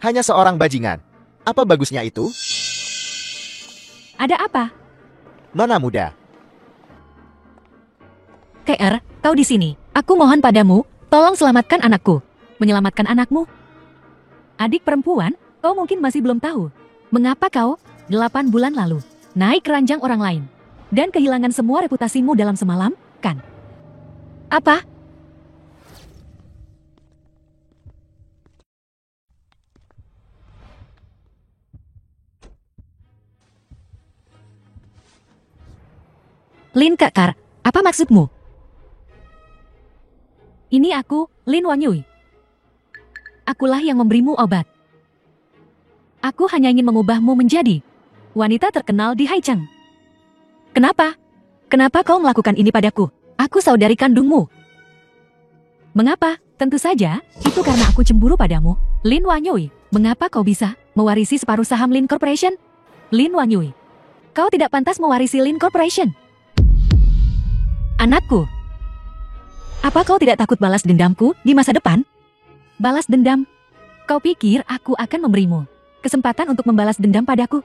Hanya seorang bajingan. Apa bagusnya itu? Ada apa? Nona muda. KR, kau di sini. Aku mohon padamu, tolong selamatkan anakku. Menyelamatkan anakmu? Adik perempuan, kau mungkin masih belum tahu. Mengapa kau, 8 bulan lalu, naik keranjang orang lain, dan kehilangan semua reputasimu dalam semalam, kan? Apa? Lin Kakar, apa maksudmu? Ini aku, Lin Wanyui. Akulah yang memberimu obat. Aku hanya ingin mengubahmu menjadi wanita terkenal di Haicheng. Kenapa? Kenapa kau melakukan ini padaku? Aku saudari kandungmu. Mengapa? Tentu saja, itu karena aku cemburu padamu. Lin Wanyui, mengapa kau bisa mewarisi separuh saham Lin Corporation? Lin Wanyui, kau tidak pantas mewarisi Lin Corporation. Anakku, apa kau tidak takut balas dendamku di masa depan? Balas dendam? Kau pikir aku akan memberimu kesempatan untuk membalas dendam padaku?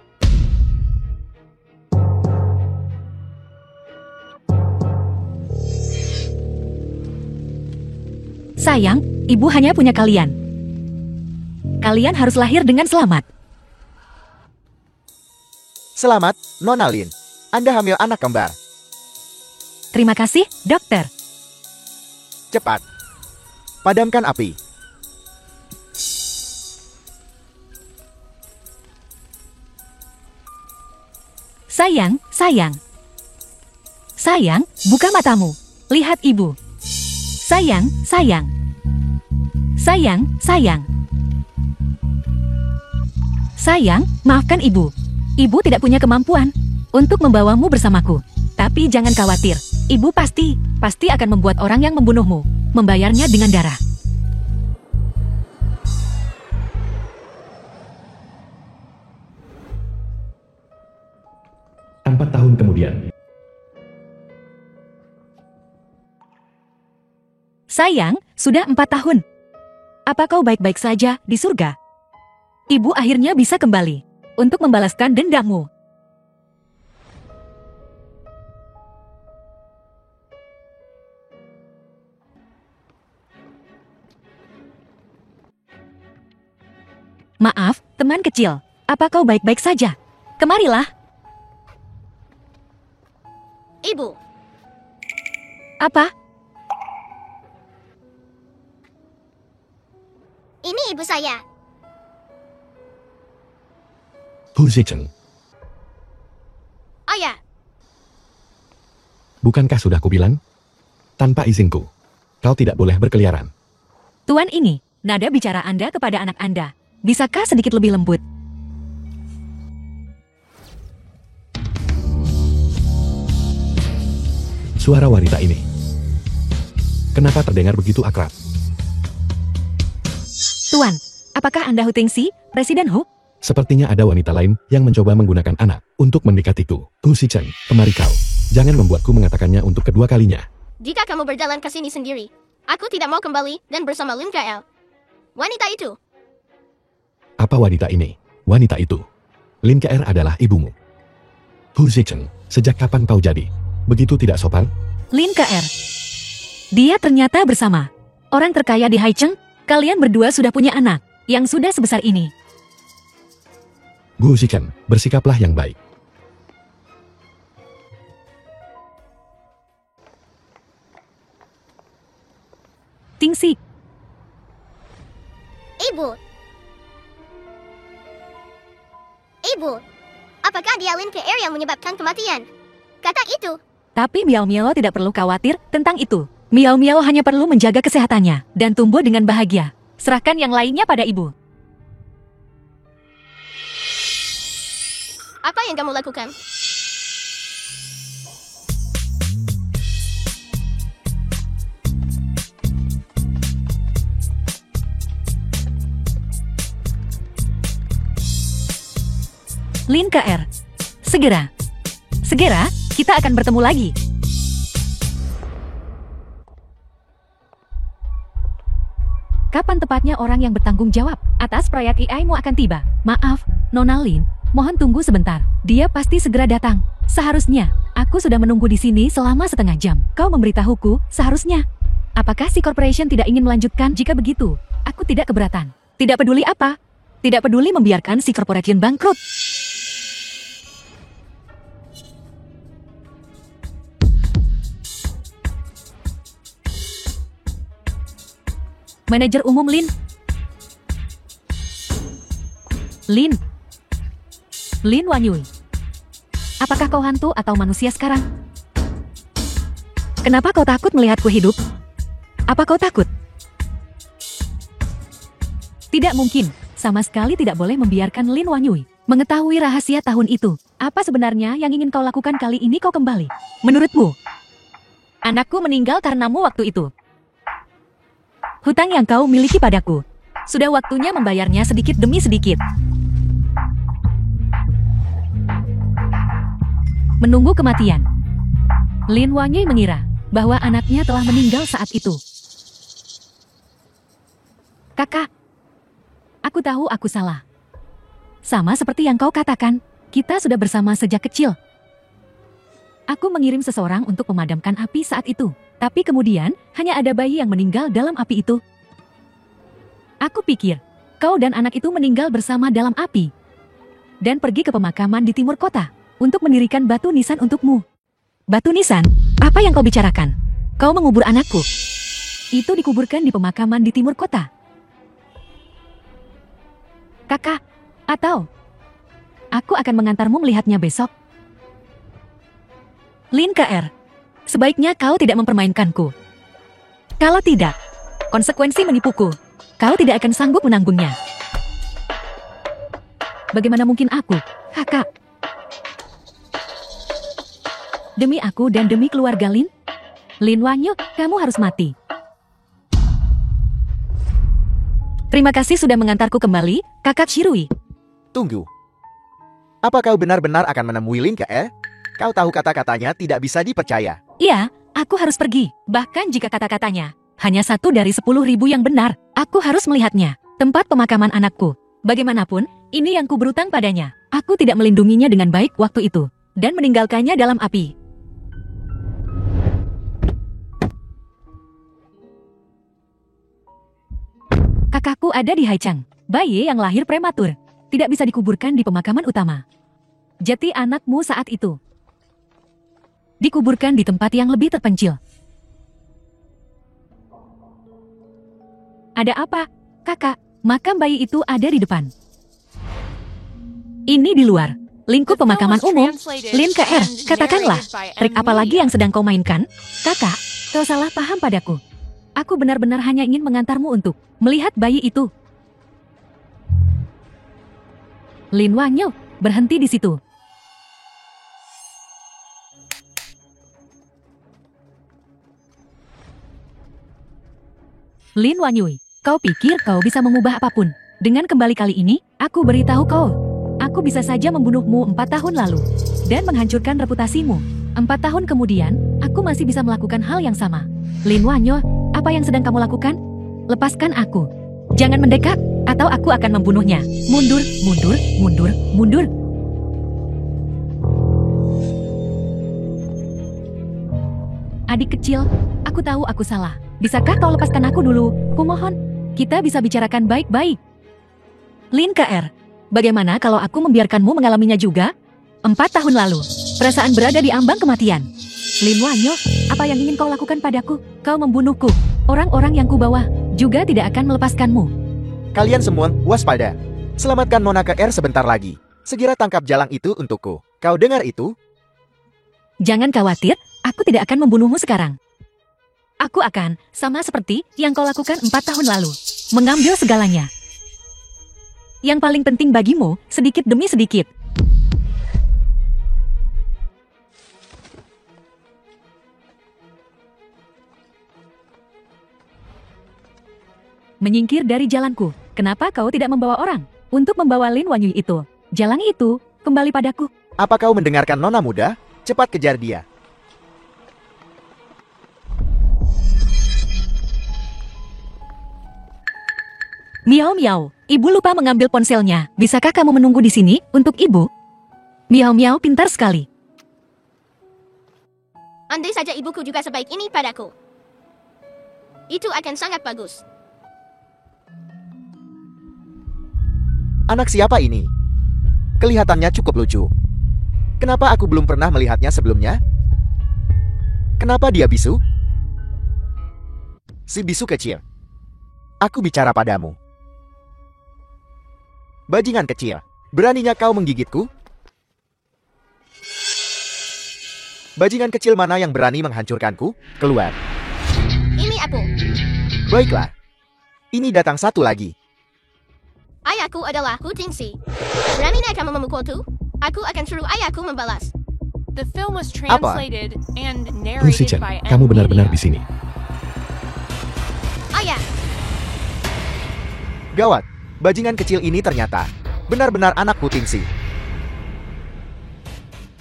Sayang, ibu hanya punya kalian. Kalian harus lahir dengan selamat. Selamat, Nona Lin. Anda hamil anak kembar. Terima kasih, dokter. Cepat. Padamkan api. Sayang, sayang. Sayang, buka matamu. Lihat ibu. Sayang, sayang. Sayang, sayang. Sayang, maafkan ibu. Ibu tidak punya kemampuan untuk membawamu bersamaku. Tapi jangan khawatir. Ibu pasti akan membuat orang yang membunuhmu membayarnya dengan darah. Empat tahun kemudian. Sayang, sudah 4 tahun. Apa kau baik-baik saja di surga? Ibu akhirnya bisa kembali untuk membalaskan dendammu. Maaf, teman kecil. Apa kau baik-baik saja? Kemarilah. Ibu. Apa? Ini ibu saya. Hu Zicheng, Ayah. bukankah sudah kubilang? Tanpa izinku, kau tidak boleh berkeliaran. Tuan ini, nada bicara Anda kepada anak Anda. Bisakah sedikit lebih lembut? Suara wanita ini. Kenapa terdengar begitu akrab? Tuan, apakah Anda Hu Tingxi, Presiden Hu? Sepertinya ada wanita lain yang mencoba menggunakan anak untuk mendekatiku. Hu Zicheng, kemari kau. Jangan membuatku mengatakannya untuk kedua kalinya. Jika kamu berjalan ke sini sendiri, aku tidak mau kembali dan bersama Lin KL. Wanita itu. Apa wanita ini? Wanita itu. Lin KR adalah ibumu. Hu Zicheng, sejak kapan kau jadi begitu tidak sopan? Lin KR. Dia ternyata bersama orang terkaya di Haicheng. Kalian berdua sudah punya anak yang sudah sebesar ini. Hu Zicheng, bersikaplah yang baik. Tingxi, Ibu. Ibu. Apakah dia Lin KR yang menyebabkan kematian? Kata itu. tapi Miao Miao tidak perlu khawatir tentang itu. Miao Miao hanya perlu menjaga kesehatannya dan tumbuh dengan bahagia. Serahkan yang lainnya pada ibu. Apa yang kamu lakukan? Lin KR. Segera kita akan bertemu lagi. Kapan tepatnya orang yang bertanggung jawab Atas proyek AI-mu akan tiba. Maaf, Nona Lin, mohon tunggu sebentar. Dia pasti segera datang. Seharusnya, aku sudah menunggu di sini selama setengah jam. Kau memberitahuku, seharusnya. Apakah si corporation tidak ingin melanjutkan? Jika begitu, aku tidak keberatan. Tidak peduli apa? Tidak peduli membiarkan si corporation bangkrut. Manajer umum Lin. Lin Wanyui. Apakah kau hantu atau manusia sekarang? Kenapa kau takut melihatku hidup? Apa kau takut? Tidak mungkin, sama sekali tidak boleh membiarkan Lin Wanyui mengetahui rahasia tahun itu. Apa sebenarnya yang ingin kau lakukan kali ini kau kembali? Menurutmu, anakku meninggal karenamu waktu itu. Hutang yang kau miliki padaku, sudah waktunya membayarnya sedikit demi sedikit. Menunggu kematian. Lin Wanyui mengira bahwa anaknya telah meninggal saat itu. Kakak, aku tahu aku salah. Sama seperti yang kau katakan, kita sudah bersama sejak kecil. Aku mengirim seseorang untuk memadamkan api saat itu, tapi kemudian hanya ada bayi yang meninggal dalam api itu. Aku pikir, kau dan anak itu meninggal bersama dalam api dan pergi ke pemakaman di timur kota untuk mendirikan batu nisan untukmu. Batu nisan? Apa yang kau bicarakan? Kau mengubur anakku. Itu dikuburkan di pemakaman di timur kota. Kakak, atau aku akan mengantarmu melihatnya besok. Lin KR, sebaiknya kau tidak mempermainkanku. Kalau tidak, konsekuensi menipuku. Kau tidak akan sanggup menanggungnya. Bagaimana mungkin aku, kakak? Demi aku dan demi keluarga Lin Wanyui, kamu harus mati. Terima kasih sudah mengantarku kembali, kakak Shirui. Tunggu. Apa kau benar-benar akan menemui Lin KR? Kau tahu kata-katanya tidak bisa dipercaya. Iya, aku harus pergi. Bahkan jika kata-katanya hanya 1 dari 10.000 yang benar, aku harus melihatnya. Tempat pemakaman anakku. Bagaimanapun, ini yang ku berutang padanya. Aku tidak melindunginya dengan baik waktu itu, dan meninggalkannya dalam api. Kakakku ada di Haichang. Bayi yang lahir prematur. Tidak bisa dikuburkan di pemakaman utama. Jati anakmu saat itu dikuburkan di tempat yang lebih terpencil. Ada apa, kakak? Makam bayi itu ada di depan. Ini di luar. Lingkup pemakaman umum. Lin KR, katakanlah, trik apa lagi yang sedang kau mainkan? Kakak, kau salah paham padaku. Aku benar-benar hanya ingin mengantarmu untuk melihat bayi itu. Lin Wanyui, berhenti di situ. Lin Wanyui, kau pikir kau bisa mengubah apapun? Dengan kembali kali ini, aku beritahu kau. Aku bisa saja membunuhmu 4 tahun lalu dan menghancurkan reputasimu. 4 tahun kemudian, aku masih bisa melakukan hal yang sama. Lin Wanyui, apa yang sedang kamu lakukan? Lepaskan aku. Jangan mendekat, atau aku akan membunuhnya. Mundur, mundur, mundur, mundur. Adik kecil, aku tahu aku salah. Bisakah kau lepaskan aku dulu? Kumohon, kita bisa bicarakan baik-baik. Lin KR, bagaimana kalau aku membiarkanmu mengalaminya juga? 4 tahun lalu, perasaan berada di ambang kematian. Lin Wanyui, apa yang ingin kau lakukan padaku? Kau membunuhku. Orang-orang yang kubawa juga tidak akan melepaskanmu. Kalian semua waspada. Selamatkan Nona KR sebentar lagi. Segera tangkap jalang itu untukku. Kau dengar itu? Jangan khawatir, aku tidak akan membunuhmu sekarang. Aku akan, sama seperti yang kau lakukan 4 tahun lalu, mengambil segalanya. Yang paling penting bagimu, sedikit demi sedikit. Menyingkir dari jalanku, kenapa kau tidak membawa orang untuk membawa Lin Wanyui itu? Jalang itu, kembali padaku. Apa kau mendengarkan Nona muda? Cepat kejar dia. Miao Miao, ibu lupa mengambil ponselnya. Bisakah kamu menunggu di sini untuk ibu? Miao Miao pintar sekali. Andai saja ibuku juga sebaik ini padaku. Itu akan sangat bagus. Anak siapa ini? Kelihatannya cukup lucu. Kenapa aku belum pernah melihatnya sebelumnya? Kenapa dia bisu? Si bisu kecil. Aku bicara padamu. Bajingan kecil, beraninya kau menggigitku? Bajingan kecil mana yang berani menghancurkanku? Keluar. Ini aku. Baiklah. Ini datang satu lagi. Ayahku adalah Hu Tingxi. Beraninya kamu memukulku? Aku akan suruh ayahku membalas. The film was translated and Hu narrated Zichen, by kamu benar-benar di sini. Ayah, Gawat, bajingan kecil ini ternyata benar-benar anak Hu Tingxi.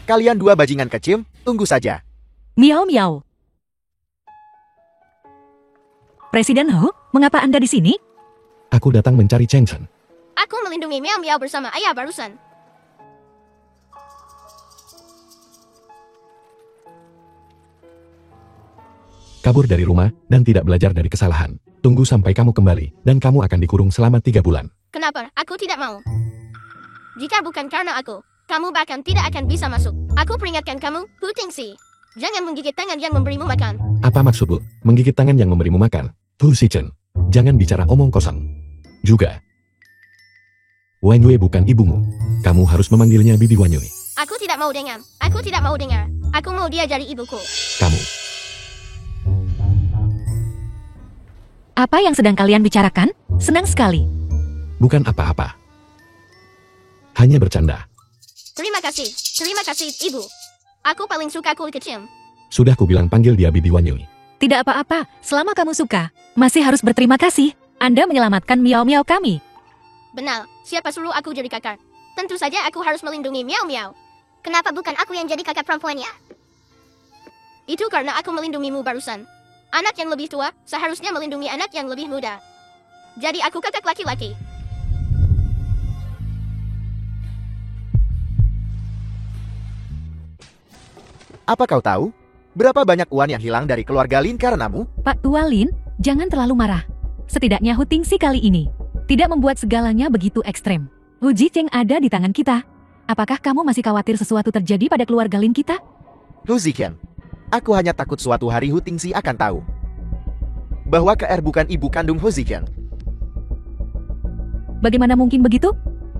Kalian dua bajingan kecil, tunggu saja. Miao Miao. Presiden Hu, mengapa Anda di sini? Aku datang mencari Cheng Chen. aku melindungi Miao Miao bersama ayah barusan. Kabur dari rumah dan tidak belajar dari kesalahan. Tunggu sampai kamu kembali, dan kamu akan dikurung selama 3 bulan. Kenapa? Aku tidak mau. Jika bukan karena aku, kamu bahkan tidak akan bisa masuk. Aku peringatkan kamu, Hu Tingxi. Jangan menggigit tangan yang memberimu makan. Apa maksudmu? Menggigit tangan yang memberimu makan? Hu Zichen, jangan bicara omong kosong. Juga, Wan Yue bukan ibumu. Kamu harus memanggilnya Bibi Wan Yue. Aku tidak mau dengar. Aku tidak mau dengar. Aku mau dia jadi ibuku. Kamu, Apa yang sedang kalian bicarakan? Senang sekali. bukan apa-apa. Hanya bercanda. Terima kasih, ibu. Aku paling suka kulit kecil. Sudah kubilang panggil dia Bibi Wan Yue. Tidak apa-apa, selama kamu suka. Masih harus berterima kasih. Anda menyelamatkan Miao Miao kami. Benar, siapa suruh aku jadi kakak? Tentu saja aku harus melindungi Miao Miao. Kenapa bukan aku yang jadi kakak perempuannya? Itu karena aku melindungimu barusan. Anak yang lebih tua seharusnya melindungi anak yang lebih muda. Jadi aku kakak laki-laki. Apa kau tahu? Berapa banyak uang yang hilang dari keluarga Lin karenamu? Pak Tua Lin, jangan terlalu marah. Setidaknya Hu Tingxi kali ini tidak membuat segalanya begitu ekstrem. Hu Zichen ada di tangan kita. Apakah kamu masih khawatir sesuatu terjadi pada keluarga Lin kita? Hu Zichen, aku hanya takut suatu hari Hu Tingxi akan tahu bahwa KR bukan ibu kandung Hu Zichen. Bagaimana mungkin begitu?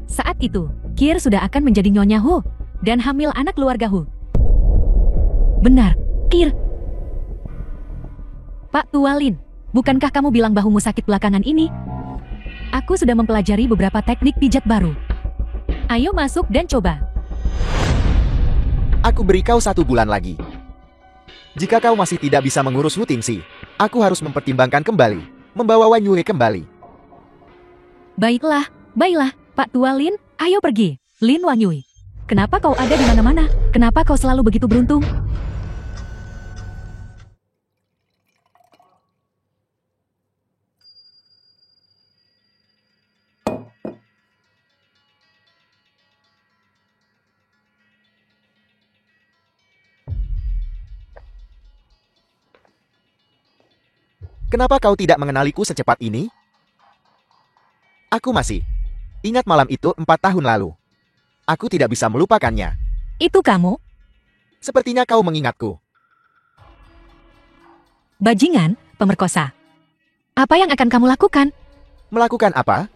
Saat itu, Kier sudah akan menjadi Nyonya Hu dan hamil anak keluarga Hu. Benar, Kier. Pak Tua Lin, bukankah kamu bilang bahumu sakit belakangan ini? Aku sudah mempelajari beberapa teknik pijat baru. Ayo masuk dan coba. Aku beri kau 1 bulan lagi. Jika kau masih tidak bisa mengurus Hu Tingxi, aku harus mempertimbangkan kembali, membawa Wan Yue kembali. Baiklah, Pak Tua Lin, ayo pergi. Lin Wan Yue, kenapa kau ada di mana-mana? Kenapa kau selalu begitu beruntung? Kenapa kau tidak mengenaliku secepat ini? Aku masih ingat malam itu 4 tahun lalu. Aku tidak bisa melupakannya. Itu kamu? Sepertinya kau mengingatku. Bajingan, pemerkosa. Apa yang akan kamu lakukan? Melakukan apa?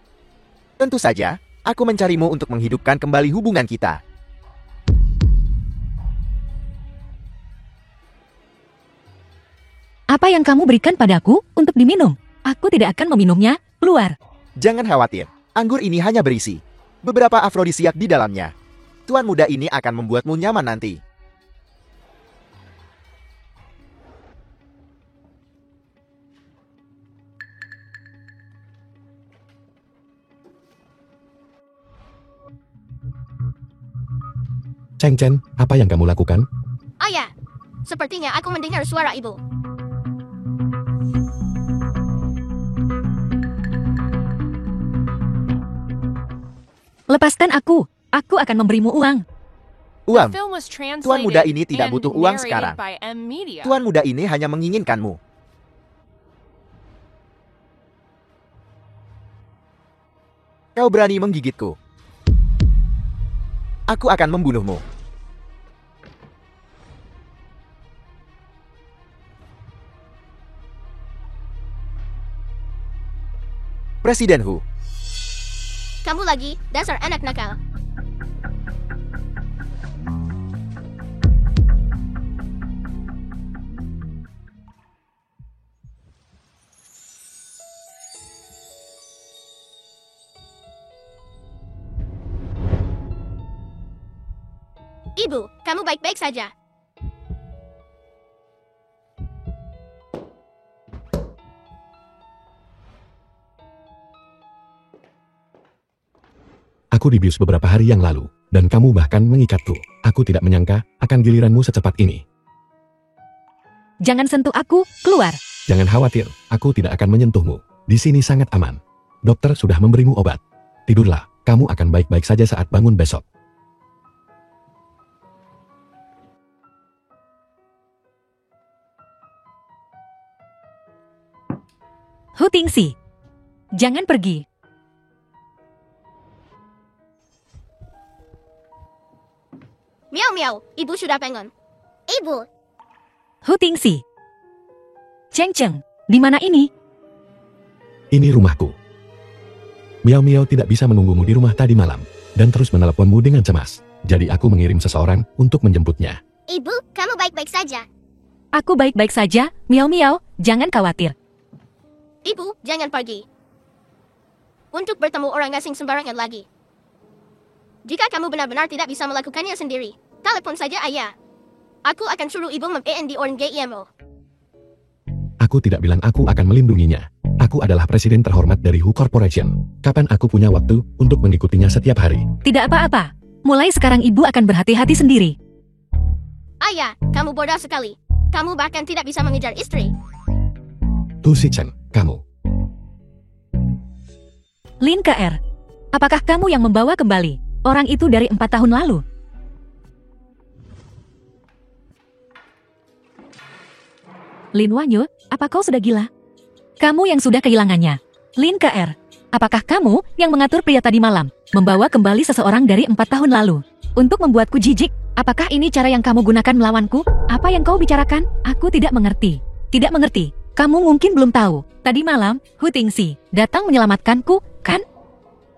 Tentu saja, aku mencarimu untuk menghidupkan kembali hubungan kita. Apa yang kamu berikan padaku untuk diminum? Aku tidak akan meminumnya. Keluar. Jangan khawatir, anggur ini hanya berisi beberapa afrodisiak di dalamnya. Tuan muda ini akan membuatmu nyaman nanti. Cheng Chen, apa yang kamu lakukan? Ayah, sepertinya aku mendengar suara ibu. Lepaskan aku. Aku akan memberimu uang. Uang. Film was Tuan muda ini tidak translated butuh and uang narrated sekarang. by M Media. Tuan muda ini hanya menginginkanmu. Kau berani menggigitku. Aku akan membunuhmu. Presiden Hu. Kamu lagi, dasar anak nakal. Ibu, kamu baik-baik saja. Aku dibius beberapa hari yang lalu, dan kamu bahkan mengikatku. Aku tidak menyangka akan giliranmu secepat ini. Jangan sentuh aku, keluar. Jangan khawatir, aku tidak akan menyentuhmu. Di sini sangat aman. Dokter sudah memberimu obat. Tidurlah, kamu akan baik-baik saja saat bangun besok. Hu Tingxi, jangan pergi. Miau miau, ibu sudah bangun. Ibu, Hu Tingxi. Cheng Cheng, di mana ini? Ini rumahku. Miao Miao tidak bisa menunggumu di rumah tadi malam, dan terus meneleponmu dengan cemas. Jadi aku mengirim seseorang untuk menjemputnya. ibu, kamu baik-baik saja. Aku baik-baik saja, Miao Miao, jangan khawatir. Ibu, jangan pergi. Untuk bertemu orang asing sembarangan lagi. Jika kamu benar-benar tidak bisa melakukannya sendiri, telepon saja ayah. Aku akan suruh ibu mem-en di orang GIMO. Aku tidak bilang aku akan melindunginya. Aku adalah presiden terhormat dari Hu Corporation. Kapan aku punya waktu untuk mengikutinya setiap hari? Tidak apa-apa. Mulai sekarang ibu akan berhati-hati sendiri. Ayah, kamu bodoh sekali. Kamu bahkan tidak bisa mengejar istri. Tu Shichen, kamu. Lin KR, apakah kamu yang membawa kembali orang itu dari 4 tahun lalu? Lin Wanyu, apa kau sudah gila? Kamu yang sudah kehilangannya. Lin KR, apakah kamu yang mengatur pria tadi malam, membawa kembali seseorang dari 4 tahun lalu? Untuk membuatku jijik, apakah ini cara yang kamu gunakan melawanku? Apa yang kau bicarakan? Aku tidak mengerti. Tidak mengerti. Kamu mungkin belum tahu. Tadi malam, Hu Tingxi datang menyelamatkanku, kan?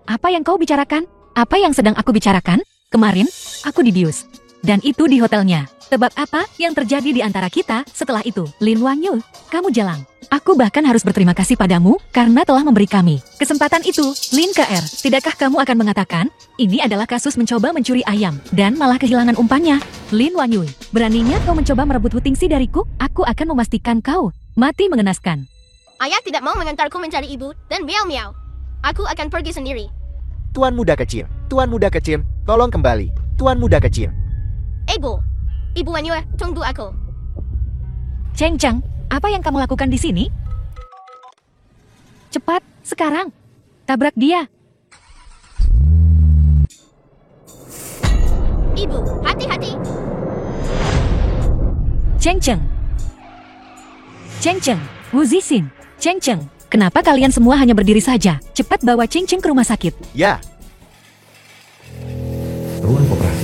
Apa yang kau bicarakan? Apa yang sedang aku bicarakan? Kemarin, aku dibius. Dan itu di hotelnya. Tebak apa yang terjadi di antara kita setelah itu? Lin Wanyu, kamu jalang. Aku bahkan harus berterima kasih padamu karena telah memberi kami kesempatan itu. Lin KR, tidakkah kamu akan mengatakan ini adalah kasus mencoba mencuri ayam dan malah kehilangan umpannya? Lin Wanyu, beraninya kau mencoba merebut Hu Tingxi dariku? Aku akan memastikan kau mati mengenaskan. Ayah tidak mau mengantarku mencari ibu dan miau miau. Aku akan pergi sendiri. Tuan muda kecil, tolong kembali. Tuan muda kecil. Ibu Wanyu, tunggu aku. Cheng Cheng, apa yang kamu lakukan di sini? Cepat, sekarang. Tabrak dia. Ibu, hati-hati. Cheng Cheng. Cheng Cheng, Wu Zixin. Cheng Cheng, kenapa kalian semua hanya berdiri saja? Cepat bawa Cheng Cheng ke rumah sakit. Ya, Ruang operasi.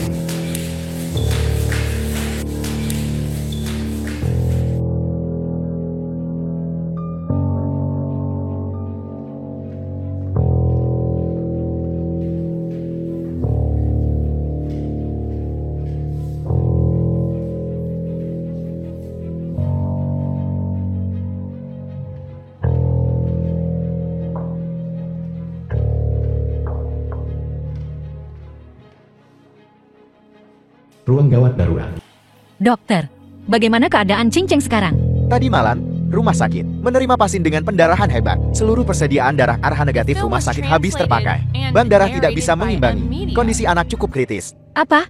Ruang gawat darurat. Dokter, bagaimana keadaan Cheng Cheng sekarang? tadi malam, rumah sakit menerima pasien dengan pendarahan hebat. Seluruh persediaan darah RH negatif rumah sakit habis terpakai. Bank darah tidak bisa mengimbangi. Kondisi anak cukup kritis. Apa?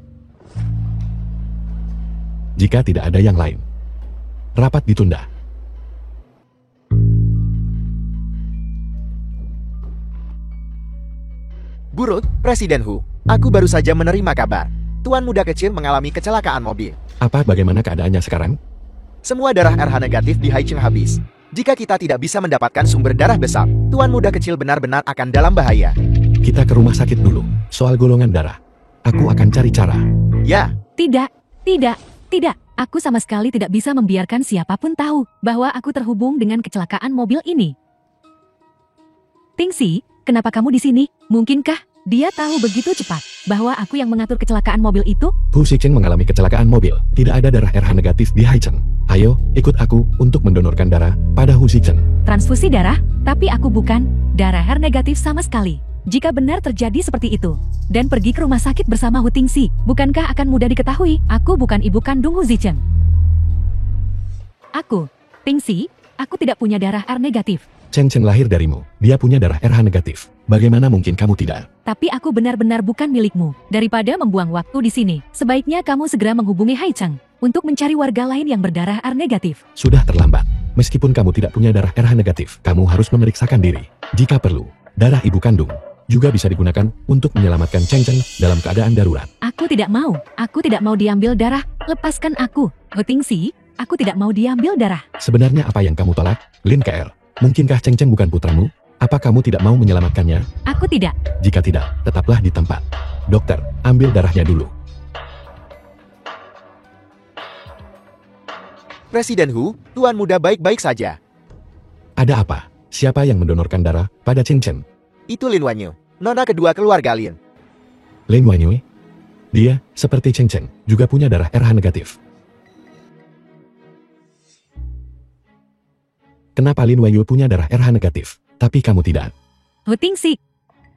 Jika tidak ada yang lain, rapat ditunda. Buruk, Presiden Hu. Aku baru saja menerima kabar. Tuan muda kecil mengalami kecelakaan mobil. Apa bagaimana keadaannya sekarang? Semua darah RH negatif di Haicheng habis. Jika kita tidak bisa mendapatkan sumber darah besar, tuan muda kecil benar-benar akan dalam bahaya. Kita ke rumah sakit dulu. Soal golongan darah, aku akan cari cara. Ya, Tidak, tidak, tidak. Aku sama sekali tidak bisa membiarkan siapapun tahu bahwa aku terhubung dengan kecelakaan mobil ini. Tingsi, kenapa kamu di sini? Mungkinkah dia tahu begitu cepat bahwa aku yang mengatur kecelakaan mobil itu? Hu Xichen mengalami kecelakaan mobil. Tidak ada darah RH negatif di Haicheng. Ayo, ikut aku untuk mendonorkan darah pada Hu Xichen. Transfusi darah, tapi aku bukan darah R negatif sama sekali. Jika benar terjadi seperti itu, dan pergi ke rumah sakit bersama Hu Tingsi, bukankah akan mudah diketahui aku bukan ibu kandung Hu Zicheng? Aku, Tingsi, aku tidak punya darah R negatif. Cheng Cheng lahir darimu. Dia punya darah RH negatif. Bagaimana mungkin kamu tidak? Tapi aku benar-benar bukan milikmu. Daripada membuang waktu di sini, sebaiknya kamu segera menghubungi Haicheng untuk mencari warga lain yang berdarah R negatif. Sudah terlambat. Meskipun kamu tidak punya darah RH negatif, kamu harus memeriksakan diri. Jika perlu, darah ibu kandung juga bisa digunakan untuk menyelamatkan Cheng Cheng dalam keadaan darurat. Aku tidak mau diambil darah. Lepaskan aku. Hu Tingsi, aku tidak mau diambil darah. Sebenarnya apa yang kamu tolak? Lin KR, mungkinkah Cheng Cheng bukan putramu? Apa kamu tidak mau menyelamatkannya? Aku tidak. Jika tidak, tetaplah di tempat. Dokter, ambil darahnya dulu. Presiden Hu, tuan muda baik-baik saja. Ada apa? Siapa yang mendonorkan darah pada Cheng Cheng? Itu Lin Wanyu, nona kedua keluarga Lin. Lin Wanyue? Dia, seperti Cheng Cheng, juga punya darah RH negatif. Kenapa Lin Wanyu punya darah RH negatif, tapi kamu tidak? Hu Tingsi,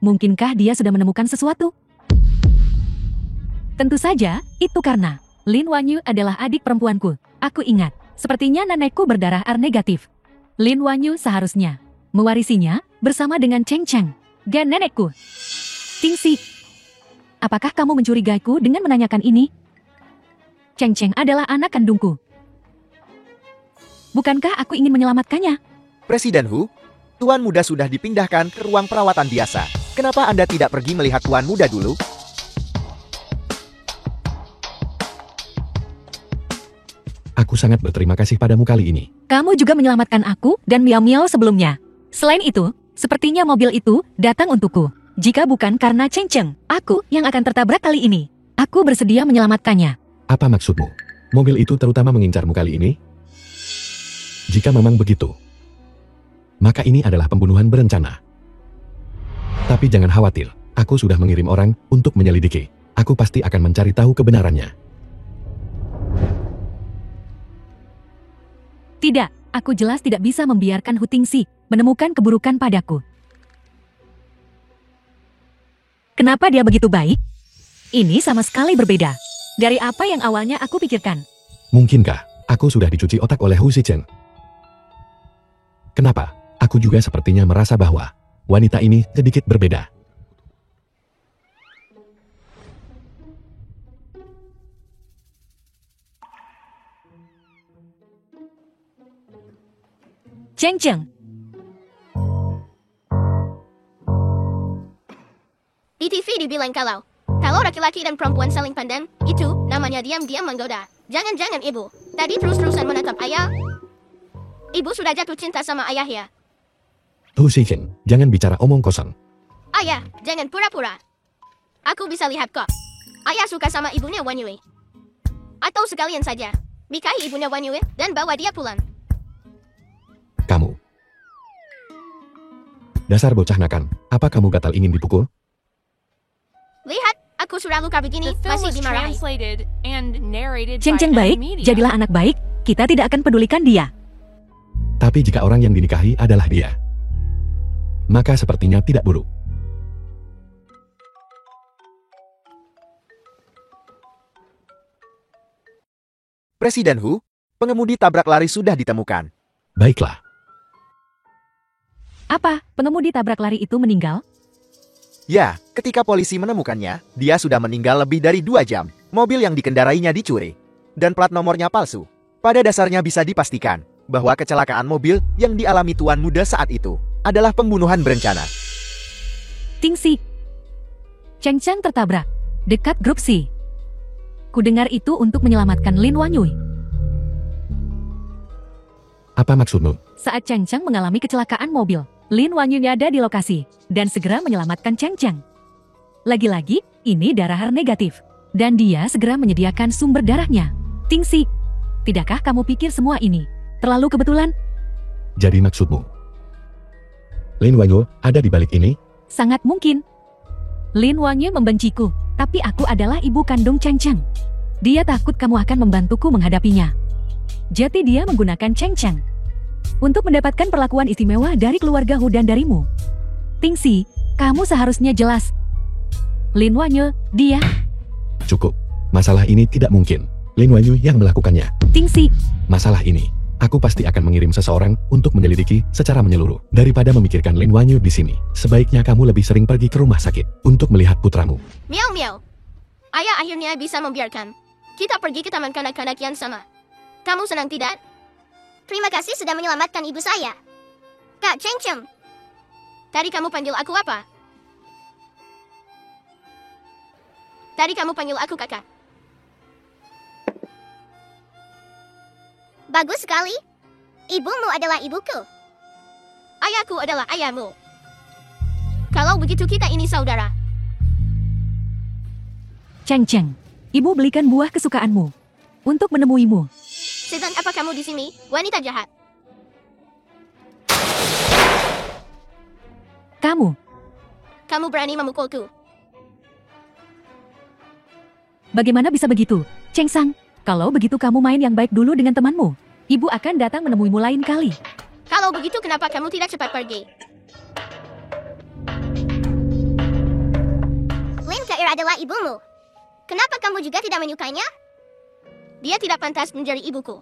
mungkinkah dia sudah menemukan sesuatu? Tentu saja, itu karena Lin Wanyu adalah adik perempuanku. Aku ingat, sepertinya nenekku berdarah R negatif. Lin Wanyu seharusnya mewarisinya bersama dengan Cheng Cheng, gen nenekku. Tingsi, apakah kamu mencurigaiku dengan menanyakan ini? Cheng Cheng adalah anak kandungku. Bukankah aku ingin menyelamatkannya? Presiden Hu, tuan muda sudah dipindahkan ke ruang perawatan biasa. Kenapa Anda tidak pergi melihat tuan muda dulu? Aku sangat berterima kasih padamu kali ini. Kamu juga menyelamatkan aku dan Miao Miao sebelumnya. Selain itu, sepertinya mobil itu datang untukku. Jika bukan karena Cheng Cheng, aku yang akan tertabrak kali ini. Aku bersedia menyelamatkannya. Apa maksudmu? Mobil itu terutama mengincarmu kali ini? Jika memang begitu, maka ini adalah pembunuhan berencana. Tapi jangan khawatir, aku sudah mengirim orang untuk menyelidiki. Aku pasti akan mencari tahu kebenarannya. Tidak, aku jelas tidak bisa membiarkan Hu Tingsi menemukan keburukan padaku. Kenapa dia begitu baik? Ini sama sekali berbeda dari apa yang awalnya aku pikirkan. Mungkinkah aku sudah dicuci otak oleh Hu Xichen? Kenapa? Aku juga sepertinya merasa bahwa wanita ini sedikit berbeda. Cheng Cheng, Di TV dibilang kalau laki-laki dan perempuan saling pandang, itu namanya diam-diam menggoda. Jangan-jangan ibu tadi terus-terusan menatap ayah. Ibu sudah jatuh cinta sama ayah ya. Hu Xichen, jangan bicara omong kosong. Ayah, jangan pura-pura. Aku bisa lihat kok. Ayah suka sama ibunya Wanyue. Atau sekalian saja, nikahi ibunya Wanyue dan bawa dia pulang. Kamu. Dasar bocah nakal, apa kamu gatal ingin dipukul? Lihat, aku sudah luka begini, The film masih was dimarahi. translated and narrated Cheng by Cheng baik, Media. jadilah anak baik, kita tidak akan pedulikan dia. Tapi jika orang yang dinikahi adalah dia, maka sepertinya tidak buruk. Presiden Hu, pengemudi tabrak lari sudah ditemukan. Baiklah, Apa, pengemudi tabrak lari itu meninggal? Ya, ketika polisi menemukannya, dia sudah meninggal lebih dari 2 jam. Mobil yang dikendarainya dicuri, dan plat nomornya palsu. Pada dasarnya bisa dipastikan bahwa kecelakaan mobil yang dialami tuan muda saat itu adalah pembunuhan berencana. Tingsi, Cheng Chang tertabrak dekat grup C. Kudengar itu untuk menyelamatkan Lin Wanyui. Apa maksudmu? Saat Cheng Chang mengalami kecelakaan mobil, Lin Wanyui ada di lokasi dan segera menyelamatkan Cheng Chang. Lagi-lagi, ini darah R negatif. Dan dia segera menyediakan sumber darahnya. Tingsi, tidakkah kamu pikir semua ini terlalu kebetulan? Jadi maksudmu, Lin Wanyui ada di balik ini? Sangat mungkin. Lin Wanyui membenciku, tapi aku adalah ibu kandung Cheng Chang. Dia takut kamu akan membantuku menghadapinya. Jadi dia menggunakan Cheng Chang untuk mendapatkan perlakuan istimewa dari keluarga Hu dan darimu. Tingsi, kamu seharusnya jelas. Lin Wanyui, dia... Cukup. Masalah ini tidak mungkin. Lin Wanyui yang melakukannya. Tingsi, Masalah ini, aku pasti akan mengirim seseorang untuk menyelidiki secara menyeluruh. Daripada memikirkan Lin Wanyui di sini, sebaiknya kamu lebih sering pergi ke rumah sakit untuk melihat putramu. Miau miau. Ayah akhirnya bisa membiarkan kita pergi ke taman kanak-kanak yang sama. Kamu senang tidak? Terima kasih sudah menyelamatkan ibu saya. Kak Cheng Cheng. Tadi kamu panggil aku apa? Tadi kamu panggil aku kakak. Bagus sekali. Ibumu adalah ibuku. Ayahku adalah ayahmu. Kalau begitu kita ini saudara. Cheng Cheng, ibu belikan buah kesukaanmu untuk menemuimu. Sedang apa kamu di sini, wanita jahat? Kamu berani memukulku. Bagaimana bisa begitu, Cheng Sang? Kalau begitu kamu main yang baik dulu dengan temanmu. Ibu akan datang menemuimu lain kali. Kalau begitu kenapa kamu tidak cepat pergi? Lin Kair adalah ibumu. Kenapa kamu juga tidak menyukainya? Dia tidak pantas menjadi ibuku.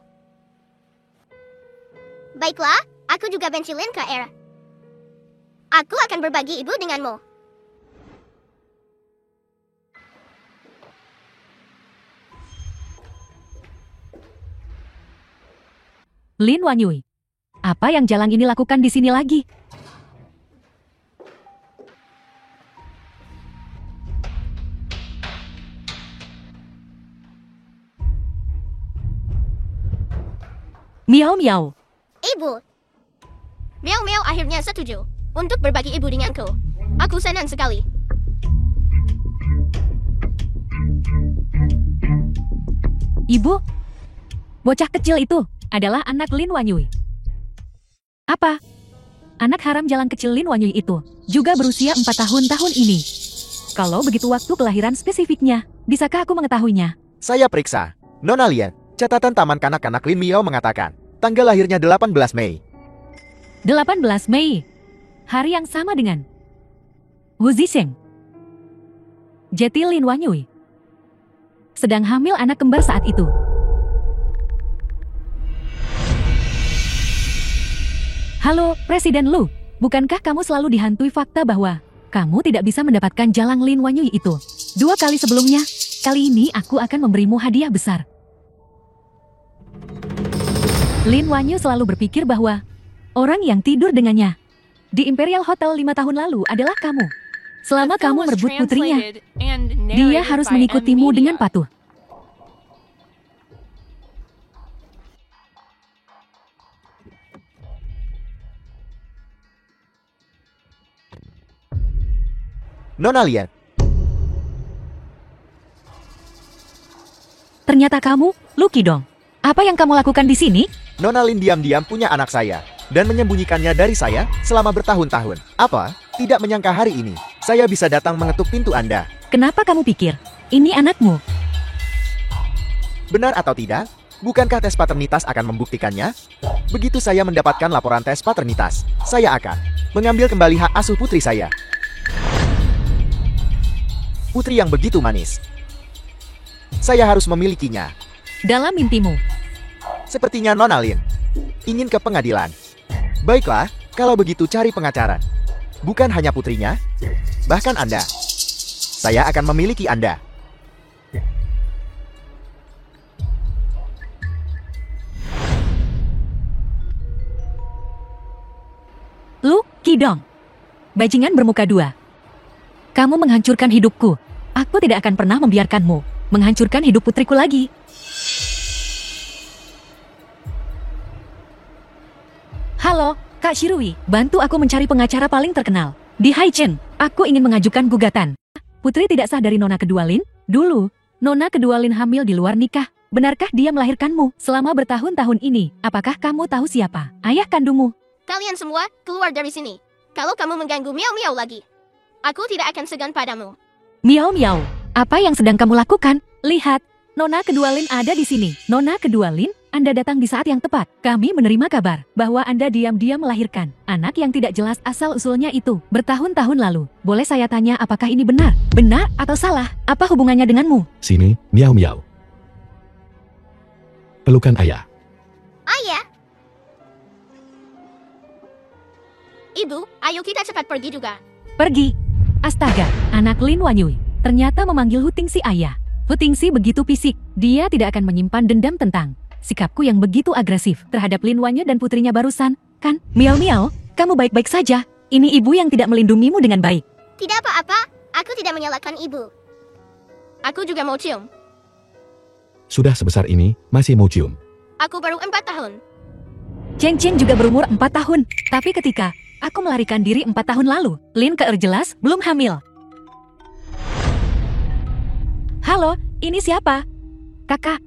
Baiklah, aku juga benci Lin Kair. Aku akan berbagi ibu denganmu. Lin Wanyui, apa yang Jalang ini lakukan di sini lagi? Miau miau. Ibu. Miau miau akhirnya setuju untuk berbagi ibu denganku. Aku senang sekali. Ibu, bocah kecil itu adalah anak Lin Wanyui. Apa? Anak haram Jalang kecil Lin Wanyui itu juga berusia 4 tahun ini. Kalau begitu waktu kelahiran spesifiknya, bisakah aku mengetahuinya? Saya periksa. Nona lihat, catatan Taman Kanak-kanak Lin Miao mengatakan, tanggal lahirnya 18 Mei. 18 Mei. Hari yang sama dengan Wu Zisheng. Jeti Lin Wanyui sedang hamil anak kembar saat itu. Halo, Presiden Lu. Bukankah kamu selalu dihantui fakta bahwa kamu tidak bisa mendapatkan Jalang Lin Wanyui itu 2 kali sebelumnya? Kali ini aku akan memberimu hadiah besar. Lin Wanyui selalu berpikir bahwa orang yang tidur dengannya di Imperial Hotel 5 tahun lalu adalah kamu. Selama kamu merebut putrinya, dia harus mengikutimu dengan patuh. Nona lihat, Ternyata kamu, Lu Qidong. Apa yang kamu lakukan di sini? Nona Lin diam-diam punya anak saya dan menyembunyikannya dari saya selama bertahun-tahun. Apa? Tidak menyangka hari ini saya bisa datang mengetuk pintu Anda. Kenapa kamu pikir ini anakmu? Benar atau tidak? Bukankah tes paternitas akan membuktikannya? Begitu saya mendapatkan laporan tes paternitas, saya akan mengambil kembali hak asuh putri saya. Putri yang begitu manis. Saya harus memilikinya. Dalam mimpimu. Sepertinya Nona Lin ingin ke pengadilan. Baiklah, kalau begitu cari pengacara. Bukan hanya putrinya, bahkan Anda. Saya akan memiliki Anda. Lu Qidong. Bajingan bermuka 2. Kamu menghancurkan hidupku. Aku tidak akan pernah membiarkanmu menghancurkan hidup putriku lagi. Halo, Kak Shirui. Bantu aku mencari pengacara paling terkenal di Haichen. Aku ingin mengajukan gugatan. Putri tidak sah dari Nona kedua Lin. Dulu, Nona kedua Lin hamil di luar nikah. Benarkah dia melahirkanmu selama bertahun-tahun ini? Apakah kamu tahu siapa ayah kandungmu? Kalian semua, keluar dari sini. Kalau kamu mengganggu Miao lagi, aku tidak akan segan padamu. Miao, apa yang sedang kamu lakukan? Lihat, Nona kedua Lin ada di sini. Nona kedua Lin, Anda datang di saat yang tepat. Kami menerima kabar bahwa Anda diam-diam melahirkan anak yang tidak jelas asal-usulnya itu bertahun-tahun lalu. Boleh saya tanya apakah ini benar? Benar atau salah? Apa hubungannya denganmu? Sini, Miao. Pelukan ayah. Ayah? Ibu, ayo kita cepat pergi juga. Pergi. Astaga, anak Lin Wanyui ternyata memanggil Hu Tingxi ayah. Hu Tingxi begitu fisik, dia tidak akan menyimpan dendam tentang sikapku yang begitu agresif terhadap Lin Wanyui dan putrinya barusan, kan? Miao, kamu baik-baik saja. Ini ibu yang tidak melindungimu dengan baik. Tidak apa-apa, aku tidak menyalahkan ibu. Aku juga mau cium. Sudah sebesar ini, masih mau cium. Aku baru 4 tahun. Cheng juga berumur 4 tahun. Tapi ketika aku melarikan diri 4 tahun lalu, Lin Keer jelas belum hamil. Halo, ini siapa? Kakak,